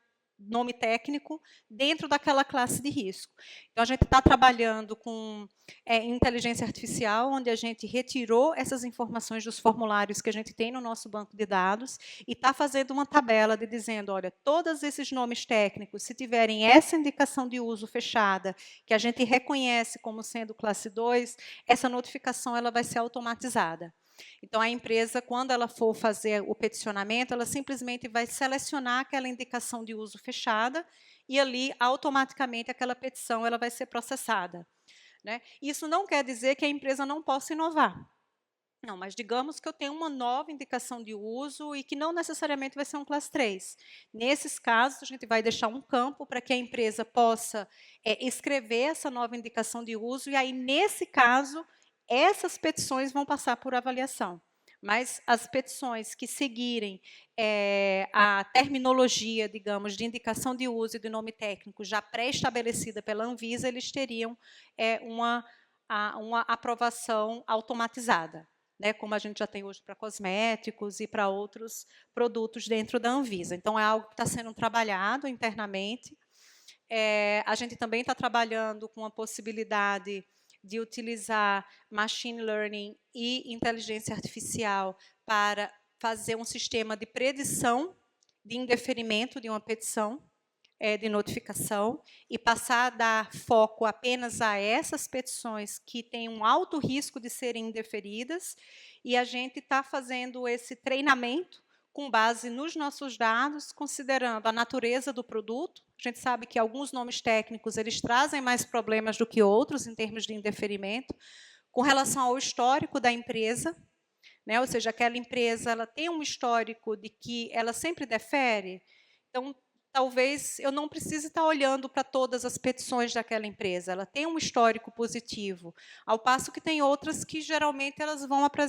nome técnico dentro daquela classe de risco. Então, a gente está trabalhando com inteligência artificial, onde a gente retirou essas informações dos formulários que a gente tem no nosso banco de dados e está fazendo uma tabela de dizendo, olha, todos esses nomes técnicos, se tiverem essa indicação de uso fechada, que a gente reconhece como sendo classe 2, essa notificação ela vai ser automatizada. Então, a empresa, quando ela for fazer o peticionamento, ela simplesmente vai selecionar aquela indicação de uso fechada e ali, automaticamente, aquela petição ela vai ser processada. Isso não quer dizer que a empresa não possa inovar. Não, mas digamos que eu tenho uma nova indicação de uso e que não necessariamente vai ser um classe 3. Nesses casos, a gente vai deixar um campo para que a empresa possa escrever essa nova indicação de uso e aí, nesse caso, essas petições vão passar por avaliação. Mas as petições que seguirem a terminologia, digamos, de indicação de uso e de nome técnico já pré-estabelecida pela Anvisa, eles teriam uma aprovação automatizada, como a gente já tem hoje para cosméticos e para outros produtos dentro da Anvisa. Então, é algo que está sendo trabalhado internamente. A gente também está trabalhando com a possibilidade de utilizar machine learning e inteligência artificial para fazer um sistema de predição de indeferimento de uma petição de notificação e passar a dar foco apenas a essas petições que têm um alto risco de serem indeferidas, e a gente está fazendo esse treinamento com base nos nossos dados, considerando a natureza do produto. A gente sabe que alguns nomes técnicos eles trazem mais problemas do que outros em termos de indeferimento, com relação ao histórico da empresa, ou seja, aquela empresa ela tem um histórico de que ela sempre defere, então talvez eu não precise estar olhando para todas as petições daquela empresa, ela tem um histórico positivo, ao passo que tem outras que geralmente elas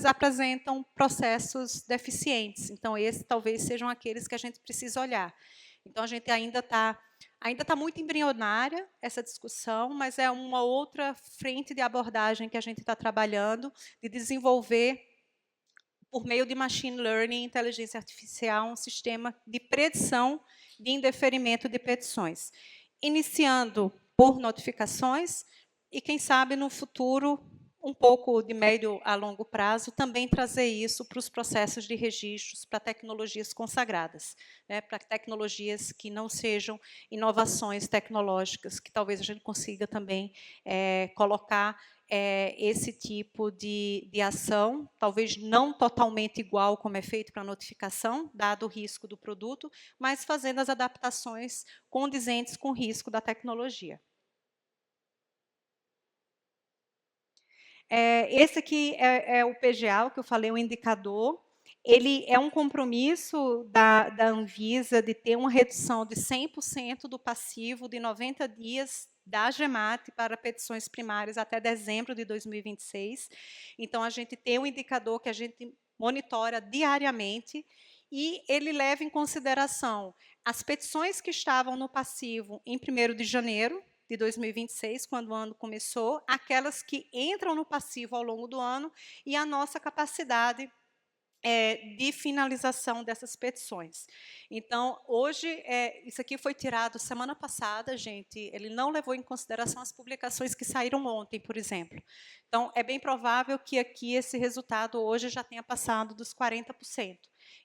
apresentam processos deficientes, então esses talvez sejam aqueles que a gente precisa olhar. Então a gente ainda está muito embrionária essa discussão, mas é uma outra frente de abordagem que a gente está trabalhando, de desenvolver por meio de machine learning e inteligência artificial, um sistema de predição de indeferimento de petições, iniciando por notificações e, quem sabe, no futuro, um pouco de médio a longo prazo, também trazer isso para os processos de registros, para tecnologias consagradas, para tecnologias que não sejam inovações tecnológicas, que talvez a gente consiga também colocar esse tipo de ação, talvez não totalmente igual como é feito para a notificação, dado o risco do produto, mas fazendo as adaptações condizentes com o risco da tecnologia. Esse aqui é o PGA, o que eu falei, o indicador. Ele é um compromisso da Anvisa de ter uma redução de 100% do passivo de 90 dias da GEMAT para petições primárias até dezembro de 2026. Então, a gente tem um indicador que a gente monitora diariamente e ele leva em consideração as petições que estavam no passivo em 1º de janeiro, de 2026, quando o ano começou, aquelas que entram no passivo ao longo do ano e a nossa capacidade de finalização dessas petições. Então, hoje, isso aqui foi tirado semana passada, gente, ele não levou em consideração as publicações que saíram ontem, por exemplo. Então, é bem provável que aqui esse resultado hoje já tenha passado dos 40%.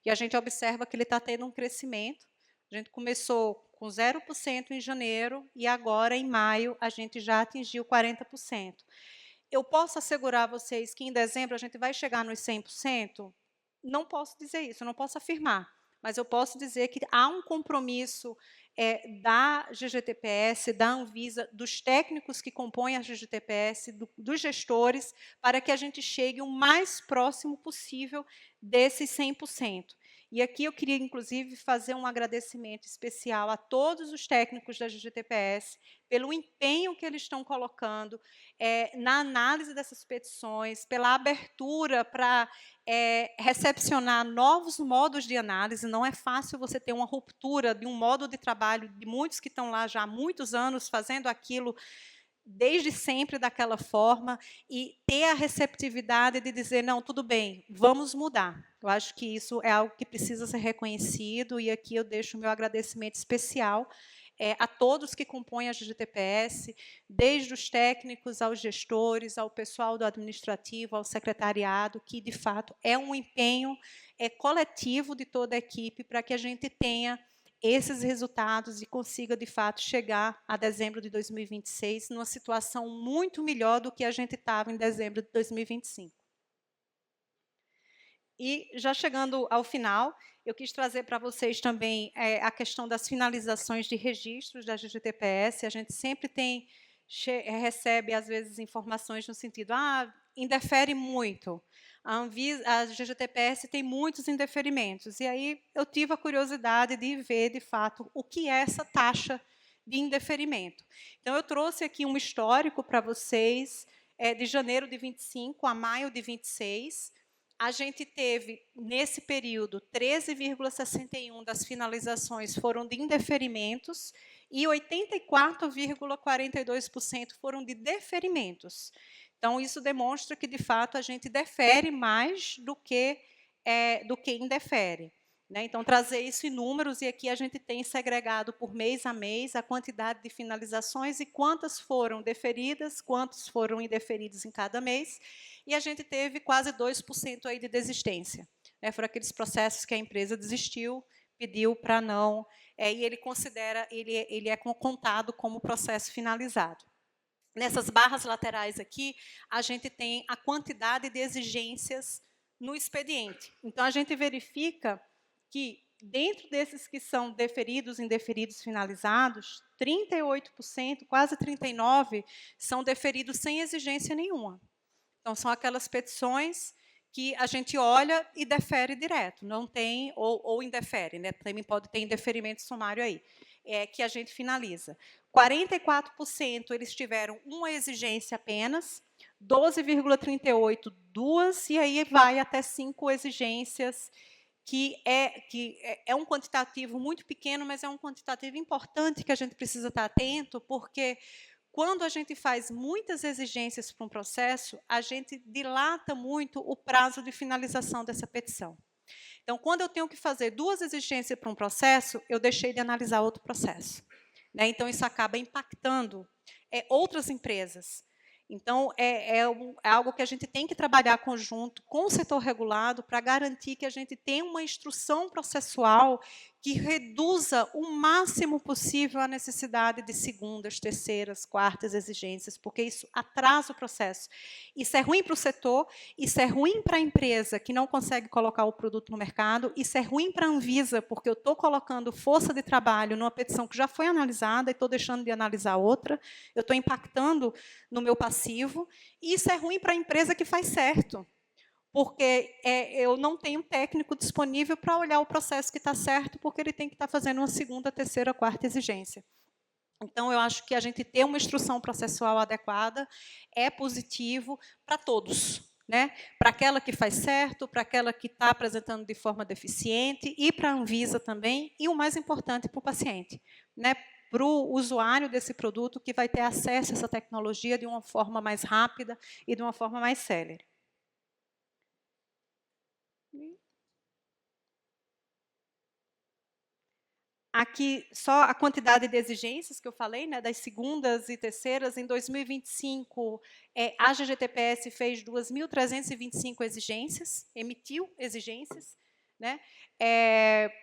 E a gente observa que ele está tendo um crescimento. A gente começou com 0% em janeiro e agora, em maio, a gente já atingiu 40%. Eu posso assegurar a vocês que em dezembro a gente vai chegar nos 100%? Não posso dizer isso, não posso afirmar, mas eu posso dizer que há um compromisso da GGTPS, da Anvisa, dos técnicos que compõem a GGTPS, dos gestores, para que a gente chegue o mais próximo possível desses 100%. E aqui eu queria, inclusive, fazer um agradecimento especial a todos os técnicos da GGTPS pelo empenho que eles estão colocando na análise dessas petições, pela abertura para recepcionar novos modos de análise. Não é fácil você ter uma ruptura de um modo de trabalho de muitos que estão lá já há muitos anos fazendo aquilo desde sempre daquela forma, e ter a receptividade de dizer, não, tudo bem, vamos mudar. Eu acho que isso é algo que precisa ser reconhecido, e aqui eu deixo o meu agradecimento especial a todos que compõem a GGTPS, desde os técnicos aos gestores, ao pessoal do administrativo, ao secretariado, que, de fato, é um empenho coletivo de toda a equipe para que a gente tenha esses resultados e consiga, de fato, chegar a dezembro de 2026 numa situação muito melhor do que a gente estava em dezembro de 2025. E, já chegando ao final, eu quis trazer para vocês também a questão das finalizações de registros da GGTPS. A gente sempre recebe, às vezes, informações no sentido, indefere muito. A GGTPS tem muitos indeferimentos. E aí eu tive a curiosidade de ver, de fato, o que é essa taxa de indeferimento. Então, eu trouxe aqui um histórico para vocês, de janeiro de 25 a maio de 26. A gente teve, nesse período, 13,61% das finalizações foram de indeferimentos e 84,42% foram de deferimentos. Então, isso demonstra que, de fato, a gente defere mais do que indefere. Né? Então, trazer isso em números, e aqui a gente tem segregado por mês a mês a quantidade de finalizações e quantas foram deferidas, quantos foram indeferidos em cada mês, e a gente teve quase 2% aí de desistência. Né? Foram aqueles processos que a empresa desistiu, pediu para não, e ele é contado como processo finalizado. Nessas barras laterais aqui, a gente tem a quantidade de exigências no expediente. Então, a gente verifica que, dentro desses que são deferidos, indeferidos, finalizados, 38%, quase 39%, são deferidos sem exigência nenhuma. Então, são aquelas petições que a gente olha e defere direto, não tem, ou indefere, né? Também pode ter indeferimento sumário aí, que a gente finaliza. 44% eles tiveram uma exigência apenas, 12,38% duas, e aí vai até 5 exigências, que é um quantitativo muito pequeno, mas é um quantitativo importante que a gente precisa estar atento, porque quando a gente faz muitas exigências para um processo, a gente dilata muito o prazo de finalização dessa petição. Então, quando eu tenho que fazer 2 exigências para um processo, eu deixei de analisar outro processo. Né? Então, isso acaba impactando outras empresas. Então, é algo que a gente tem que trabalhar conjunto com o setor regulado para garantir que a gente tenha uma instrução processual que reduza o máximo possível a necessidade de segundas, terceiras, quartas exigências, porque isso atrasa o processo. Isso é ruim para o setor, isso é ruim para a empresa que não consegue colocar o produto no mercado, isso é ruim para a Anvisa, porque eu estou colocando força de trabalho numa petição que já foi analisada e estou deixando de analisar outra, eu estou impactando no meu passivo, e isso é ruim para a empresa que faz certo, porque eu não tenho técnico disponível para olhar o processo que está certo, porque ele tem que estar fazendo uma segunda, terceira, quarta exigência. Então, eu acho que a gente ter uma instrução processual adequada é positivo para todos, né? Para aquela que faz certo, para aquela que está apresentando de forma deficiente, e para a Anvisa também, e o mais importante, para o paciente, né? Para o usuário desse produto, que vai ter acesso a essa tecnologia de uma forma mais rápida e de uma forma mais célere. Aqui, só a quantidade de exigências que eu falei, né, das segundas e terceiras. Em 2025, a GGTPS fez 2.325 exigências, emitiu exigências. Né?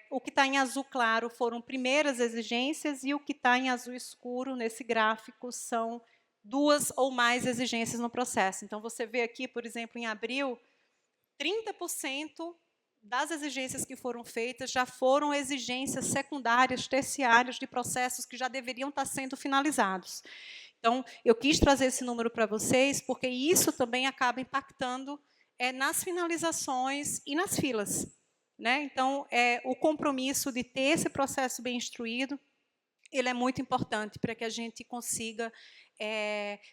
O que está em azul claro foram primeiras exigências, e o que está em azul escuro, nesse gráfico, são 2 ou mais exigências no processo. Então, você vê aqui, por exemplo, em abril, 30% das exigências que foram feitas já foram exigências secundárias, terciárias de processos que já deveriam estar sendo finalizados. Então, eu quis trazer esse número para vocês, porque isso também acaba impactando nas finalizações e nas filas, né? Então, o compromisso de ter esse processo bem instruído, ele é muito importante para que a gente consiga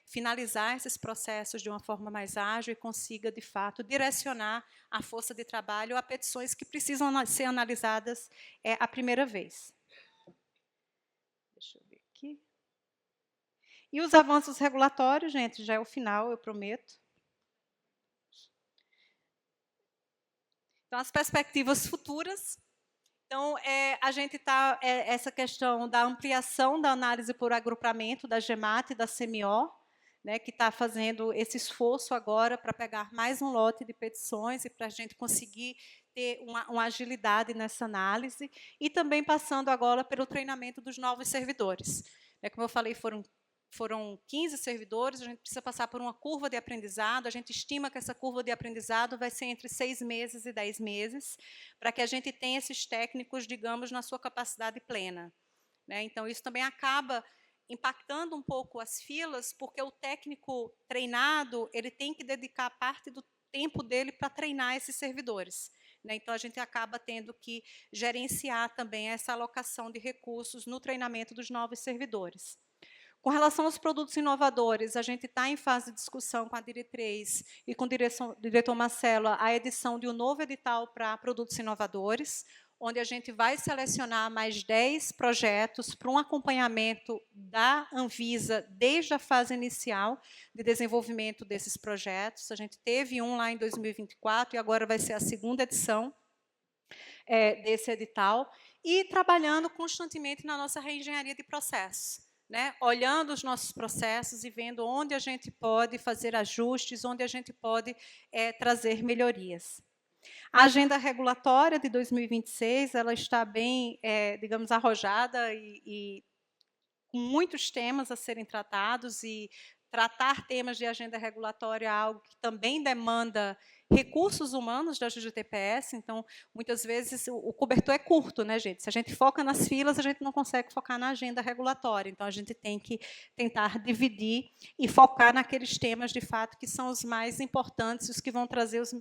finalizar esses processos de uma forma mais ágil e consiga, de fato, direcionar a força de trabalho a petições que precisam ser analisadas a primeira vez. Deixa eu ver aqui. E os avanços regulatórios, gente, já é o final, eu prometo. Então, as perspectivas futuras. Então, a gente está, essa questão da ampliação da análise por agrupamento da GEMAT e da CMO, né, que está fazendo esse esforço agora para pegar mais um lote de petições e para a gente conseguir ter uma agilidade nessa análise, e também passando agora pelo treinamento dos novos servidores. Como eu falei, foram 15 servidores, a gente precisa passar por uma curva de aprendizado, a gente estima que essa curva de aprendizado vai ser entre 6 meses e 10 meses, para que a gente tenha esses técnicos, digamos, na sua capacidade plena. Então, isso também acaba impactando um pouco as filas, porque o técnico treinado, ele tem que dedicar parte do tempo dele para treinar esses servidores. Então, a gente acaba tendo que gerenciar também essa alocação de recursos no treinamento dos novos servidores. Com relação aos produtos inovadores, a gente está em fase de discussão com a diretriz e com o diretor Marcelo a edição de um novo edital para produtos inovadores, onde a gente vai selecionar mais 10 projetos para um acompanhamento da Anvisa desde a fase inicial de desenvolvimento desses projetos. A gente teve um lá em 2024 e agora vai ser a segunda edição desse edital, e trabalhando constantemente na nossa reengenharia de processos. Olhando os nossos processos e vendo onde a gente pode fazer ajustes, onde a gente pode trazer melhorias. A agenda regulatória de 2026 ela está bem, digamos, arrojada e com muitos temas a serem tratados, e tratar temas de agenda regulatória é algo que também demanda recursos humanos da GGTPS, então, muitas vezes, o cobertor é curto, né, gente? Se a gente foca nas filas, a gente não consegue focar na agenda regulatória, então a gente tem que tentar dividir e focar naqueles temas, de fato, que são os mais importantes, os que vão trazer os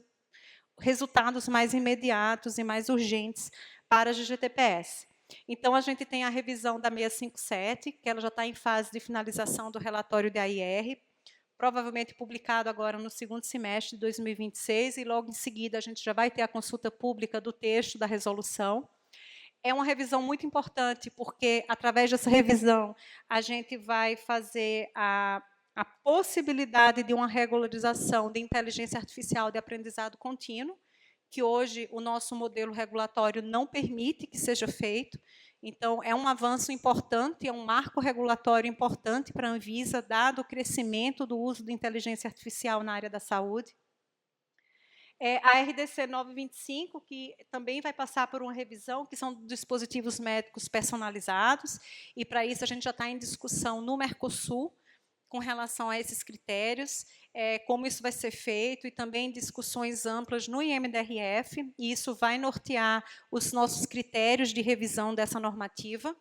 resultados mais imediatos e mais urgentes para a GGTPS. Então, a gente tem a revisão da 657, que ela já está em fase de finalização do relatório da AIR, provavelmente publicado agora no segundo semestre de 2026, e logo em seguida a gente já vai ter a consulta pública do texto da resolução. É uma revisão muito importante, porque, através dessa revisão, a gente vai fazer a possibilidade de uma regularização de inteligência artificial de aprendizado contínuo, que hoje o nosso modelo regulatório não permite que seja feito. Então, é um avanço importante, é um marco regulatório importante para a Anvisa, dado o crescimento do uso de inteligência artificial na área da saúde. A RDC 925, que também vai passar por uma revisão, que são dispositivos médicos personalizados, e, para isso, a gente já está em discussão no Mercosul, com relação a esses critérios, como isso vai ser feito, e também discussões amplas no IMDRF, e isso vai nortear os nossos critérios de revisão dessa normativa.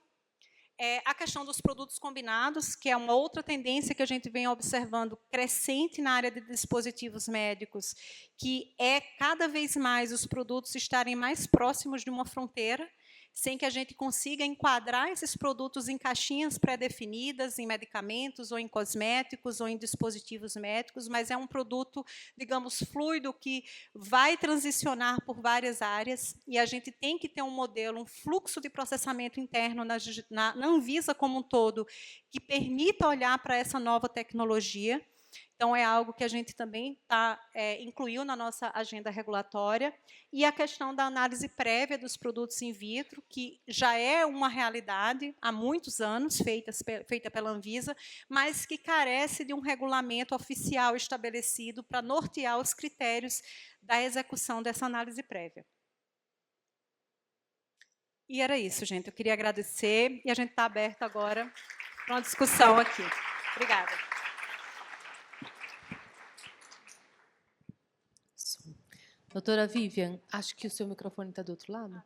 A questão dos produtos combinados, que é uma outra tendência que a gente vem observando crescente na área de dispositivos médicos, que é cada vez mais os produtos estarem mais próximos de uma fronteira, sem que a gente consiga enquadrar esses produtos em caixinhas pré-definidas, em medicamentos, ou em cosméticos, ou em dispositivos médicos, mas é um produto, digamos, fluido, que vai transicionar por várias áreas, e a gente tem que ter um modelo, um fluxo de processamento interno na Anvisa como um todo, que permita olhar para essa nova tecnologia. Então, é algo que a gente também incluiu na nossa agenda regulatória. E a questão da análise prévia dos produtos in vitro, que já é uma realidade há muitos anos, feita pela Anvisa, mas que carece de um regulamento oficial estabelecido para nortear os critérios da execução dessa análise prévia. E era isso, gente. Eu queria agradecer, e a gente está aberto agora para uma discussão aqui. Obrigada. Doutora Vivian, acho que o seu microfone está do outro lado.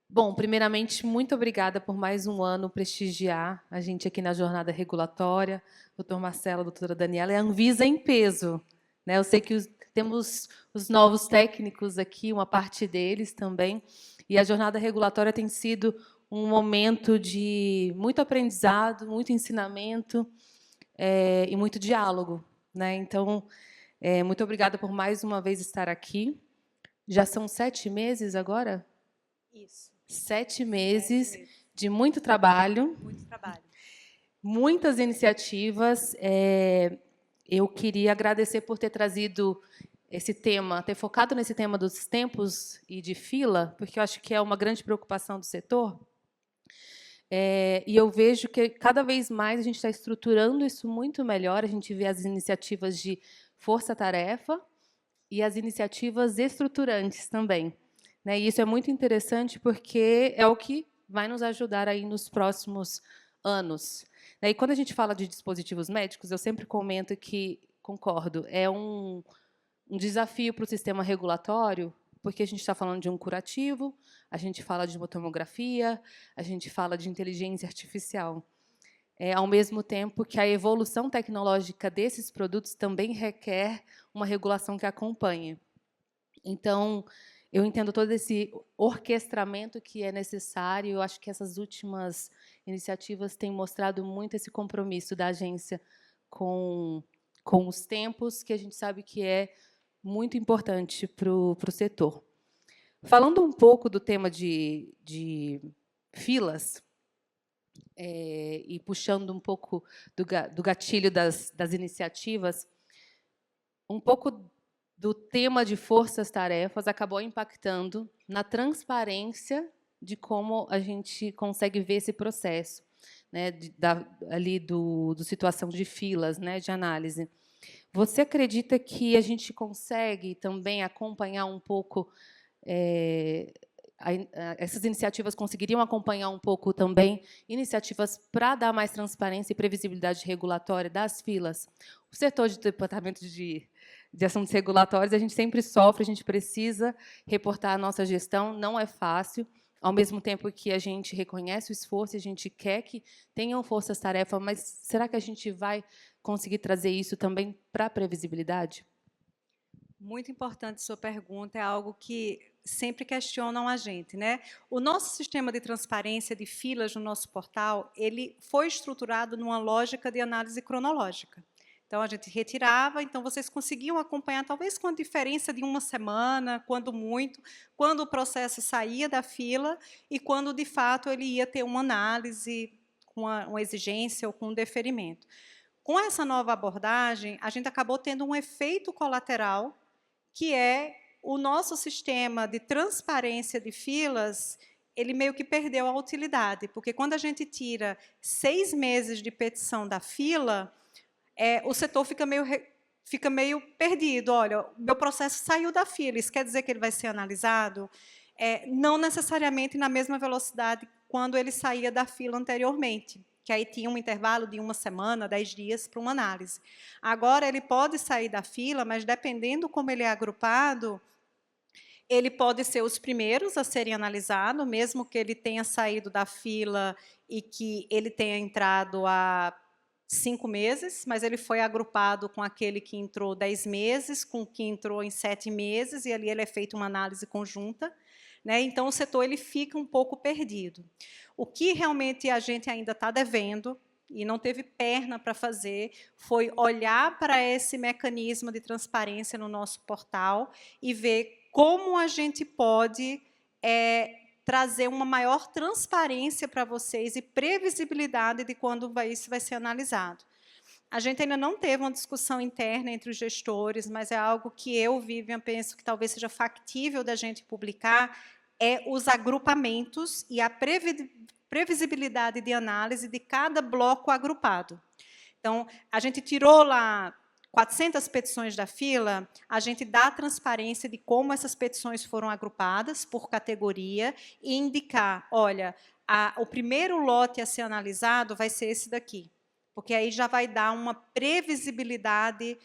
Bom, primeiramente, muito obrigada por mais um ano prestigiar a gente aqui na jornada regulatória. Doutor Marcelo, doutora Daniela, é a Anvisa em peso. Né? Eu sei que temos os novos técnicos aqui, uma parte deles também, e a jornada regulatória tem sido um momento de muito aprendizado, muito ensinamento e muito diálogo. Né? Então, muito obrigada por mais uma vez estar aqui. Já são 7 meses agora? Isso. 7 meses de muito trabalho. Muito trabalho. Muitas iniciativas. Eu queria agradecer por ter trazido esse tema, ter focado nesse tema dos tempos e de fila, porque eu acho que é uma grande preocupação do setor. E eu vejo que cada vez mais a gente está estruturando isso muito melhor. A gente vê as iniciativas de força-tarefa e as iniciativas estruturantes também. Né? E isso é muito interessante porque é o que vai nos ajudar aí nos próximos anos. E quando a gente fala de dispositivos médicos, eu sempre comento que, concordo, é um desafio para o sistema regulatório, porque a gente está falando de um curativo, a gente fala de uma tomografia, a gente fala de inteligência artificial. Ao mesmo tempo que a evolução tecnológica desses produtos também requer uma regulação que acompanhe. Então, eu entendo todo esse orquestramento que é necessário. Eu acho que essas últimas iniciativas têm mostrado muito esse compromisso da agência com os tempos, que a gente sabe que é muito importante para o setor. Falando um pouco do tema de filas, e puxando um pouco do gatilho das iniciativas, um pouco do tema de forças-tarefas acabou impactando na transparência de como a gente consegue ver esse processo, né, ali do situação de filas, né, de análise. Você acredita que a gente consegue também acompanhar um pouco, essas iniciativas conseguiriam acompanhar um pouco também iniciativas para dar mais transparência e previsibilidade regulatória das filas? O setor de departamento de assuntos regulatórios, a gente sempre sofre, a gente precisa reportar a nossa gestão, não é fácil, ao mesmo tempo que a gente reconhece o esforço, a gente quer que tenham forças-tarefa, mas será que a gente vai conseguir trazer isso também para a previsibilidade? Muito importante sua pergunta, é algo que sempre questionam a gente, né? O nosso sistema de transparência de filas no nosso portal, ele foi estruturado numa lógica de análise cronológica. Então, a gente retirava, então vocês conseguiam acompanhar, talvez com a diferença de uma semana, quando muito, quando o processo saía da fila e quando, de fato, ele ia ter uma análise com uma exigência ou com um deferimento. Com essa nova abordagem, a gente acabou tendo um efeito colateral, que é o nosso sistema de transparência de filas, ele meio que perdeu a utilidade, porque quando a gente tira 6 meses de petição da fila, o setor fica meio perdido. Olha, o meu processo saiu da fila, isso quer dizer que ele vai ser analisado? Não necessariamente na mesma velocidade quando ele saía da fila anteriormente, que aí tinha um intervalo de 1 semana, 10 dias para uma análise. Agora, ele pode sair da fila, mas, dependendo como ele é agrupado, ele pode ser os primeiros a serem analisados, mesmo que ele tenha saído da fila e que ele tenha entrado há 5 meses, mas ele foi agrupado com aquele que entrou 10 meses, com o que entrou em 7 meses, e ali ele é feita uma análise conjunta. Né? Então, o setor ele fica um pouco perdido. O que realmente a gente ainda está devendo, e não teve perna para fazer, foi olhar para esse mecanismo de transparência no nosso portal e ver como a gente pode trazer uma maior transparência para vocês e previsibilidade de quando isso vai ser analisado. A gente ainda não teve uma discussão interna entre os gestores, mas é algo que eu, Vivian, penso que talvez seja factível da gente publicar, os agrupamentos e a previsibilidade de análise de cada bloco agrupado. Então, a gente tirou lá 400 petições da fila, a gente dá a transparência de como essas petições foram agrupadas por categoria e indicar, olha, o primeiro lote a ser analisado vai ser esse daqui, porque aí já vai dar uma previsibilidade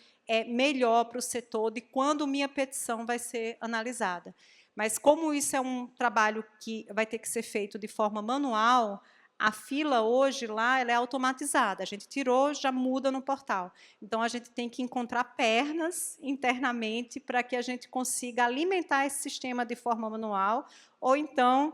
melhor para o setor de quando minha petição vai ser analisada. Mas como isso é um trabalho que vai ter que ser feito de forma manual, a fila hoje lá ela é automatizada. A gente tirou, já muda no portal. Então, a gente tem que encontrar pernas internamente para que a gente consiga alimentar esse sistema de forma manual, ou então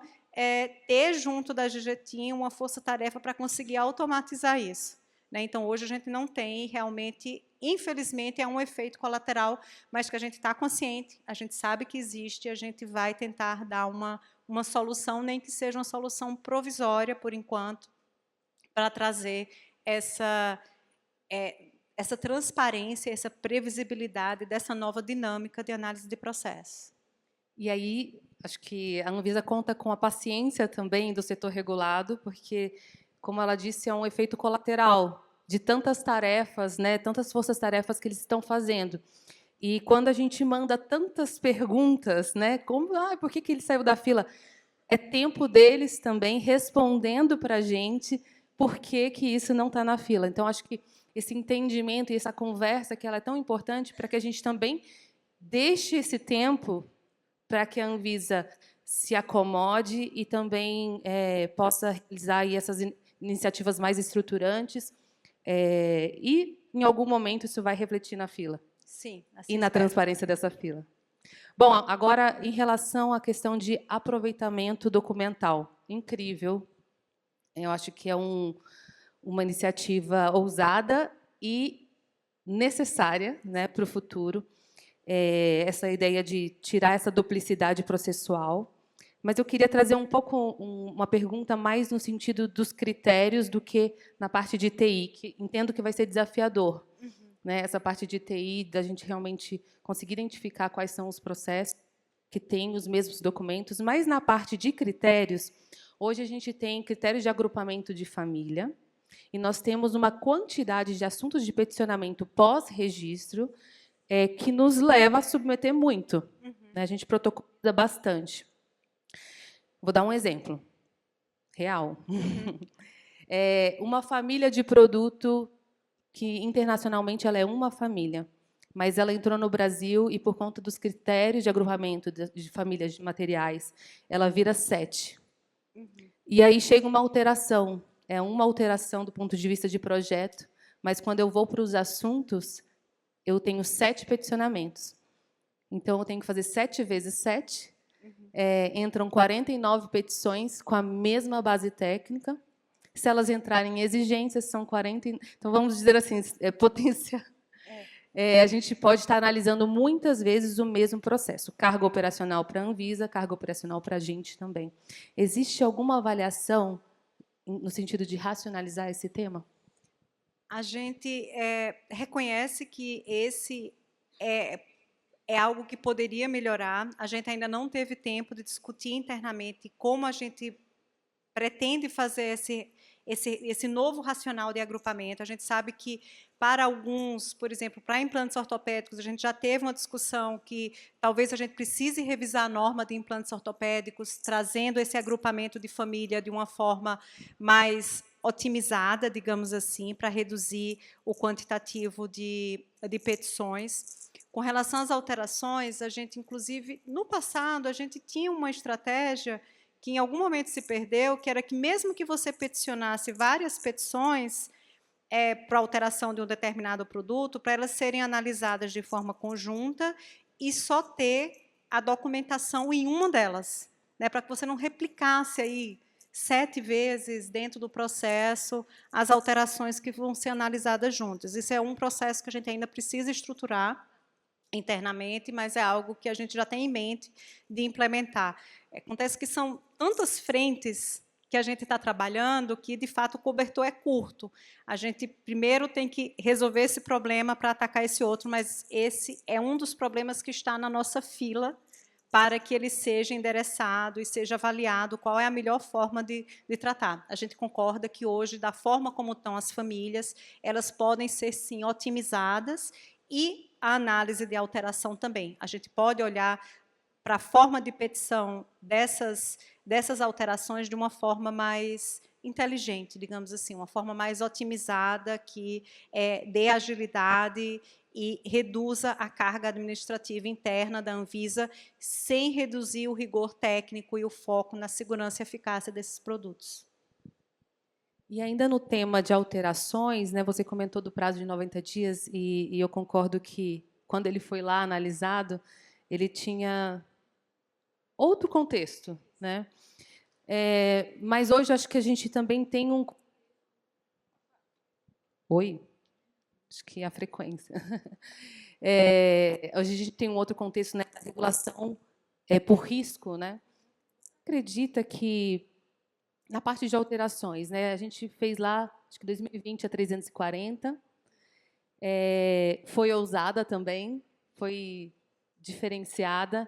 ter junto da GGTIM uma força-tarefa para conseguir automatizar isso. Então, hoje a gente não tem, realmente, infelizmente, é um efeito colateral, mas que a gente está consciente, a gente sabe que existe, a gente vai tentar dar uma solução, nem que seja uma solução provisória, por enquanto, para trazer essa transparência, essa previsibilidade dessa nova dinâmica de análise de processo. E aí, acho que a Anvisa conta com a paciência também do setor regulado, porque, como ela disse, é um efeito colateral de tantas tarefas, né, tantas forças-tarefas que eles estão fazendo. E quando a gente manda tantas perguntas, né, como, por que ele saiu da fila? É tempo deles também respondendo para a gente por que isso não está na fila. Então, acho que esse entendimento e essa conversa que ela é tão importante para que a gente também deixe esse tempo para que a Anvisa se acomode e também possa realizar aí essas iniciativas mais estruturantes, e, em algum momento, isso vai refletir na fila. Sim, assim e na transparência dessa fila. Bom, agora, em relação à questão de aproveitamento documental. Incrível. Eu acho que é uma iniciativa ousada e necessária, né, para o futuro, essa ideia de tirar essa duplicidade processual. Mas eu queria trazer um pouco uma pergunta mais no sentido dos critérios do que na parte de TI, que entendo que vai ser desafiador. Né, essa parte de TI, da gente realmente conseguir identificar quais são os processos que têm os mesmos documentos, mas na parte de critérios, hoje a gente tem critérios de agrupamento de família, e nós temos uma quantidade de assuntos de peticionamento pós-registro que nos leva a submeter muito. Né, a gente protocoliza bastante. Vou dar um exemplo real. Uma família de produto que internacionalmente ela é uma família, mas ela entrou no Brasil e, por conta dos critérios de agrupamento de famílias de materiais, ela vira 7. E aí chega uma alteração, é uma alteração do ponto de vista de projeto, mas quando eu vou para os assuntos, eu tenho 7 peticionamentos. Então, eu tenho que fazer 7 vezes 7, entram 49 petições com a mesma base técnica. Se elas entrarem em exigências, são 40... Então, vamos dizer assim, potencial. A gente pode estar analisando muitas vezes o mesmo processo. Carga operacional para a Anvisa, carga operacional para a gente também. Existe alguma avaliação no sentido de racionalizar esse tema? A gente reconhece que esse é algo que poderia melhorar. A gente ainda não teve tempo de discutir internamente como a gente pretende fazer esse novo racional de agrupamento. A gente sabe que, para alguns, por exemplo, para implantes ortopédicos, a gente já teve uma discussão que talvez a gente precise revisar a norma de implantes ortopédicos, trazendo esse agrupamento de família de uma forma mais otimizada, digamos assim, para reduzir o quantitativo de petições. Com relação às alterações, a gente, inclusive, no passado, a gente tinha uma estratégia que em algum momento se perdeu, que era que mesmo que você peticionasse várias petições para alteração de um determinado produto, para elas serem analisadas de forma conjunta e só ter a documentação em uma delas, né, para que você não replicasse aí 7 vezes dentro do processo as alterações que vão ser analisadas juntas. Isso é um processo que a gente ainda precisa estruturar internamente, mas é algo que a gente já tem em mente de implementar. Acontece que são tantas frentes que a gente está trabalhando que, de fato, o cobertor é curto. A gente, primeiro, tem que resolver esse problema para atacar esse outro, mas esse é um dos problemas que está na nossa fila para que ele seja endereçado e seja avaliado qual é a melhor forma de tratar. A gente concorda que, hoje, da forma como estão as famílias, elas podem ser, sim, otimizadas, e a análise de alteração também. A gente pode olhar para a forma de petição dessas alterações de uma forma mais inteligente, digamos assim, uma forma mais otimizada, que dê agilidade e reduza a carga administrativa interna da Anvisa, sem reduzir o rigor técnico e o foco na segurança e eficácia desses produtos. E ainda no tema de alterações, né, você comentou do prazo de 90 dias, e eu concordo que, quando ele foi lá analisado, ele tinha outro contexto, né? Mas hoje acho que a gente também tem um... Oi? Acho que é a frequência. Hoje a gente tem um outro contexto, né, da regulação por risco, né? Acredita que, na parte de alterações, né, a gente fez lá, acho que 2020 a 340, foi ousada também, foi diferenciada,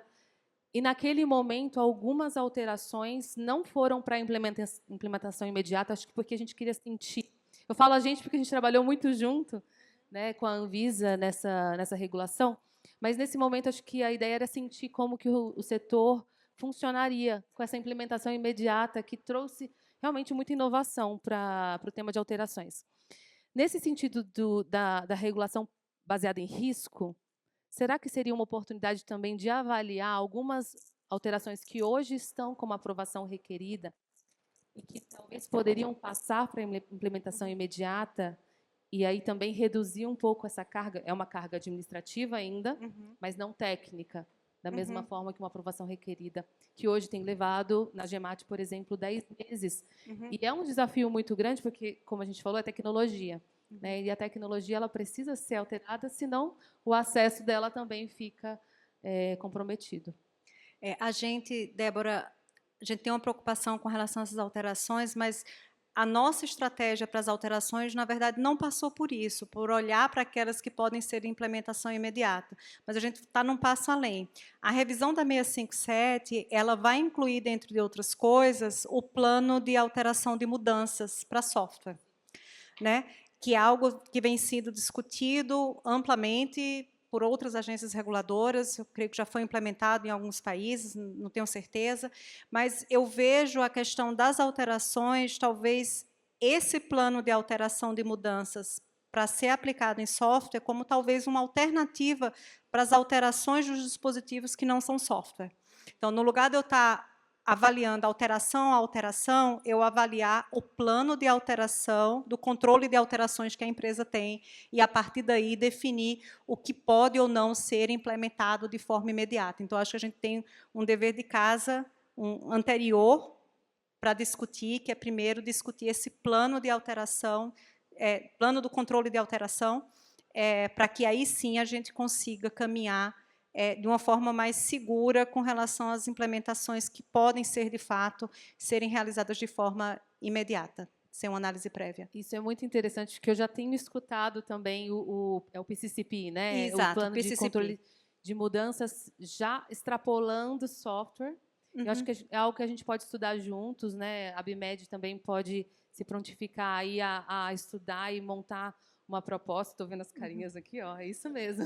e naquele momento algumas alterações não foram para implementação imediata, acho que porque a gente queria sentir. Eu falo a gente porque a gente trabalhou muito junto, né, com a Anvisa nessa regulação, mas nesse momento acho que a ideia era sentir como que o setor funcionaria com essa implementação imediata, que trouxe realmente muita inovação para o tema de alterações. Nesse sentido da regulação baseada em risco, será que seria uma oportunidade também de avaliar algumas alterações que hoje estão como aprovação requerida e que talvez poderiam passar para a implementação imediata, e aí também reduzir um pouco essa carga? É uma carga administrativa ainda, mas não técnica, da mesma forma que uma aprovação requerida, que hoje tem levado, na GEMAT, por exemplo, 10 meses. E é um desafio muito grande, porque, como a gente falou, é tecnologia. Né? E a tecnologia ela precisa ser alterada, senão o acesso dela também fica comprometido. A gente, Débora, a gente tem uma preocupação com relação a essas alterações, mas a nossa estratégia para as alterações, na verdade, não passou por isso, por olhar para aquelas que podem ser de implementação imediata. Mas a gente está num passo além. A revisão da 657, ela vai incluir, dentre outras coisas, o plano de alteração de mudanças para software, né? Que é algo que vem sendo discutido amplamente por outras agências reguladoras, eu creio que já foi implementado em alguns países, não tenho certeza, mas eu vejo a questão das alterações, talvez esse plano de alteração de mudanças para ser aplicado em software como talvez uma alternativa para as alterações dos dispositivos que não são software. Então, no lugar de eu estar avaliando alteração a alteração, eu avaliar o plano de alteração, do controle de alterações que a empresa tem, e, a partir daí, definir o que pode ou não ser implementado de forma imediata. Então, acho que a gente tem um dever de casa anterior para discutir, que é, primeiro, discutir esse plano de alteração, plano do controle de alteração, para que, aí sim, a gente consiga caminhar de uma forma mais segura com relação às implementações que podem ser, de fato, serem realizadas de forma imediata, sem uma análise prévia. Isso é muito interessante, porque eu já tenho escutado também o PCCP, né? Exato, o plano PCCP. de controle de mudanças já extrapolando software. Eu acho que é algo que a gente pode estudar juntos, né? A BIMED também pode se prontificar aí a estudar e montar uma proposta. Estou vendo as carinhas aqui, ó, é isso mesmo.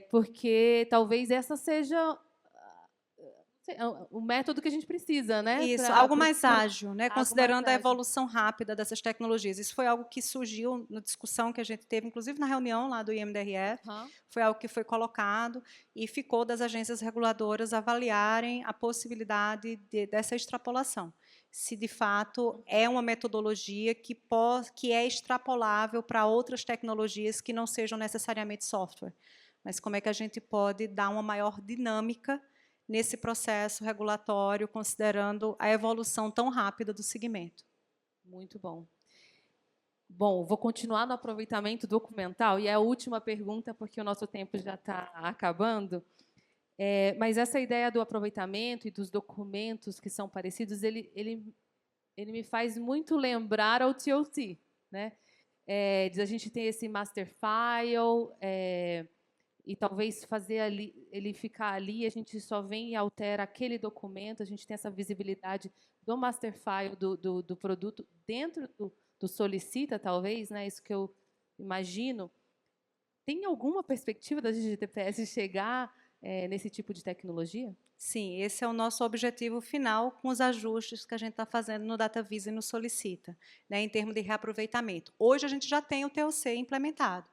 Porque talvez essa seja o método que a gente precisa, né? Isso, algo mais ágil, né? Considerando a evolução rápida dessas tecnologias. Isso foi algo que surgiu na discussão que a gente teve, inclusive na reunião lá do IMDRF, foi algo que foi colocado e ficou das agências reguladoras avaliarem a possibilidade dessa extrapolação. Se, de fato, é uma metodologia que é extrapolável para outras tecnologias que não sejam necessariamente software. Mas como é que a gente pode dar uma maior dinâmica nesse processo regulatório, considerando a evolução tão rápida do segmento. Muito bom. Bom, vou continuar no aproveitamento documental, e é a última pergunta, porque o nosso tempo já está acabando. Mas essa ideia do aproveitamento e dos documentos que são parecidos, ele me faz muito lembrar ao TOT, né? A gente tem esse master file, e talvez fazer ele ficar ali, a gente só vem e altera aquele documento, a gente tem essa visibilidade do master file do produto dentro do solicita, talvez, né? Isso que eu imagino. Tem alguma perspectiva da GGTPS chegar nesse tipo de tecnologia? Sim, esse é o nosso objetivo final com os ajustes que a gente está fazendo no DataVisa e no Solicita, né, em termos de reaproveitamento. Hoje a gente já tem o TOC implementado.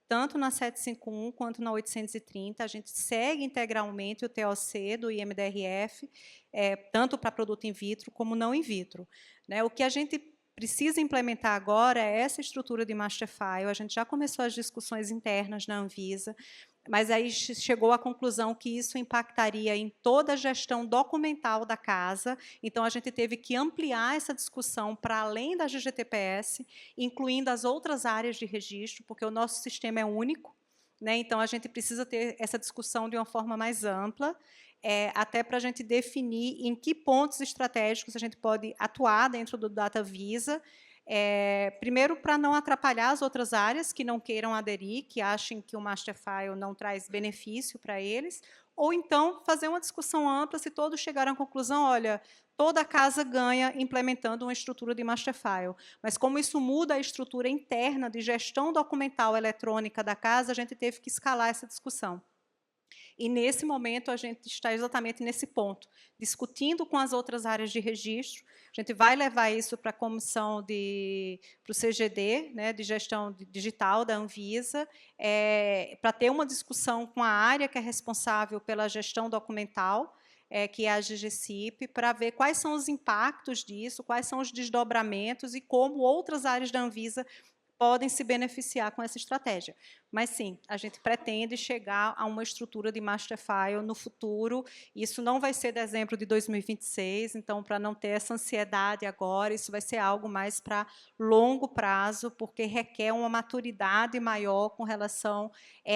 tanto na 751 quanto na 830. A gente segue integralmente o TOC do IMDRF, tanto para produto in vitro como não in vitro. Né? O que a gente precisa implementar agora é essa estrutura de master file. A gente já começou as discussões internas na Anvisa, mas aí chegou à conclusão que isso impactaria em toda a gestão documental da casa. Então, a gente teve que ampliar essa discussão para além da GGTPS, incluindo as outras áreas de registro, porque o nosso sistema é único, né? Então, a gente precisa ter essa discussão de uma forma mais ampla, até para a gente definir em que pontos estratégicos a gente pode atuar dentro do DataVisa. Primeiro, para não atrapalhar as outras áreas que não queiram aderir, que achem que o master file não traz benefício para eles, ou então fazer uma discussão ampla se todos chegaram à conclusão, olha, toda a casa ganha implementando uma estrutura de master file. Mas como isso muda a estrutura interna de gestão documental eletrônica da casa, a gente teve que escalar essa discussão. E, nesse momento, a gente está exatamente nesse ponto, discutindo com as outras áreas de registro. A gente vai levar isso para a comissão para o CGD, né, de gestão digital da Anvisa, para ter uma discussão com a área que é responsável pela gestão documental, que é a GGCIP, para ver quais são os impactos disso, quais são os desdobramentos e como outras áreas da Anvisa podem se beneficiar com essa estratégia. Mas, sim, a gente pretende chegar a uma estrutura de master file no futuro. Isso não vai ser dezembro de 2026, então, para não ter essa ansiedade agora, isso vai ser algo mais para longo prazo, porque requer uma maturidade maior com relação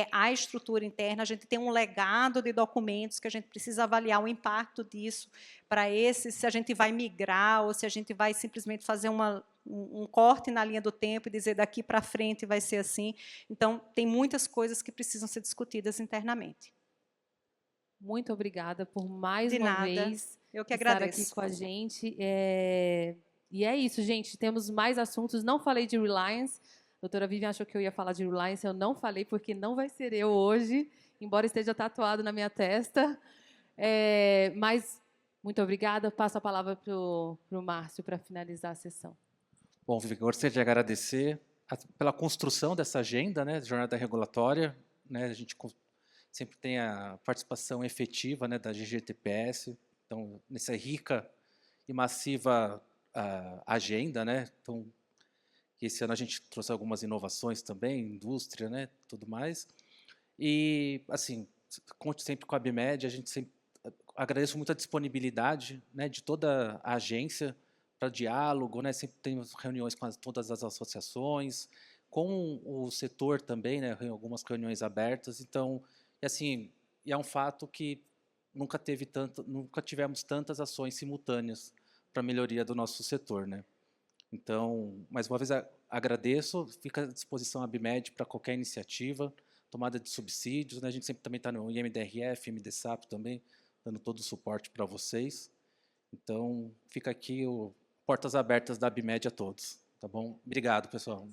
à estrutura interna. A gente tem um legado de documentos que a gente precisa avaliar o impacto disso para se a gente vai migrar ou se a gente vai simplesmente fazer um corte na linha do tempo e dizer daqui para frente vai ser assim. Então, tem muitas coisas que precisam ser discutidas internamente. Muito obrigada por mais De uma nada. vez Eu que estar agradeço. aqui com a gente. E é isso, gente. Temos mais assuntos. Não falei de Reliance. A doutora Vivian achou que eu ia falar de Reliance. Eu não falei, porque não vai ser eu hoje, embora esteja tatuado na minha testa. Mas, muito obrigada. Passo a palavra para o Márcio para finalizar a sessão. Bom, Vivian, gostaria de agradecer pela construção dessa agenda, né, de jornada regulatória. Né, a gente sempre tem a participação efetiva, né, da GGTPS, então, nessa rica e massiva agenda. Né, então, esse ano a gente trouxe algumas inovações também, indústria, né, tudo mais. E, assim, conte sempre com a ABMed, a gente sempre agradeço muito a disponibilidade, né, de toda a agência para diálogo, né, sempre temos reuniões com todas as associações, com o setor também, né, algumas reuniões abertas. Então, assim, é um fato que nunca tivemos tantas ações simultâneas para a melhoria do nosso setor, né. Então, mais uma vez, agradeço, fica à disposição a ABMed para qualquer iniciativa, tomada de subsídios, né, a gente sempre também está no IMDRF, MDSAP também, dando todo o suporte para vocês. Então, fica aqui portas abertas da ABMed a todos. Tá bom? Obrigado, pessoal.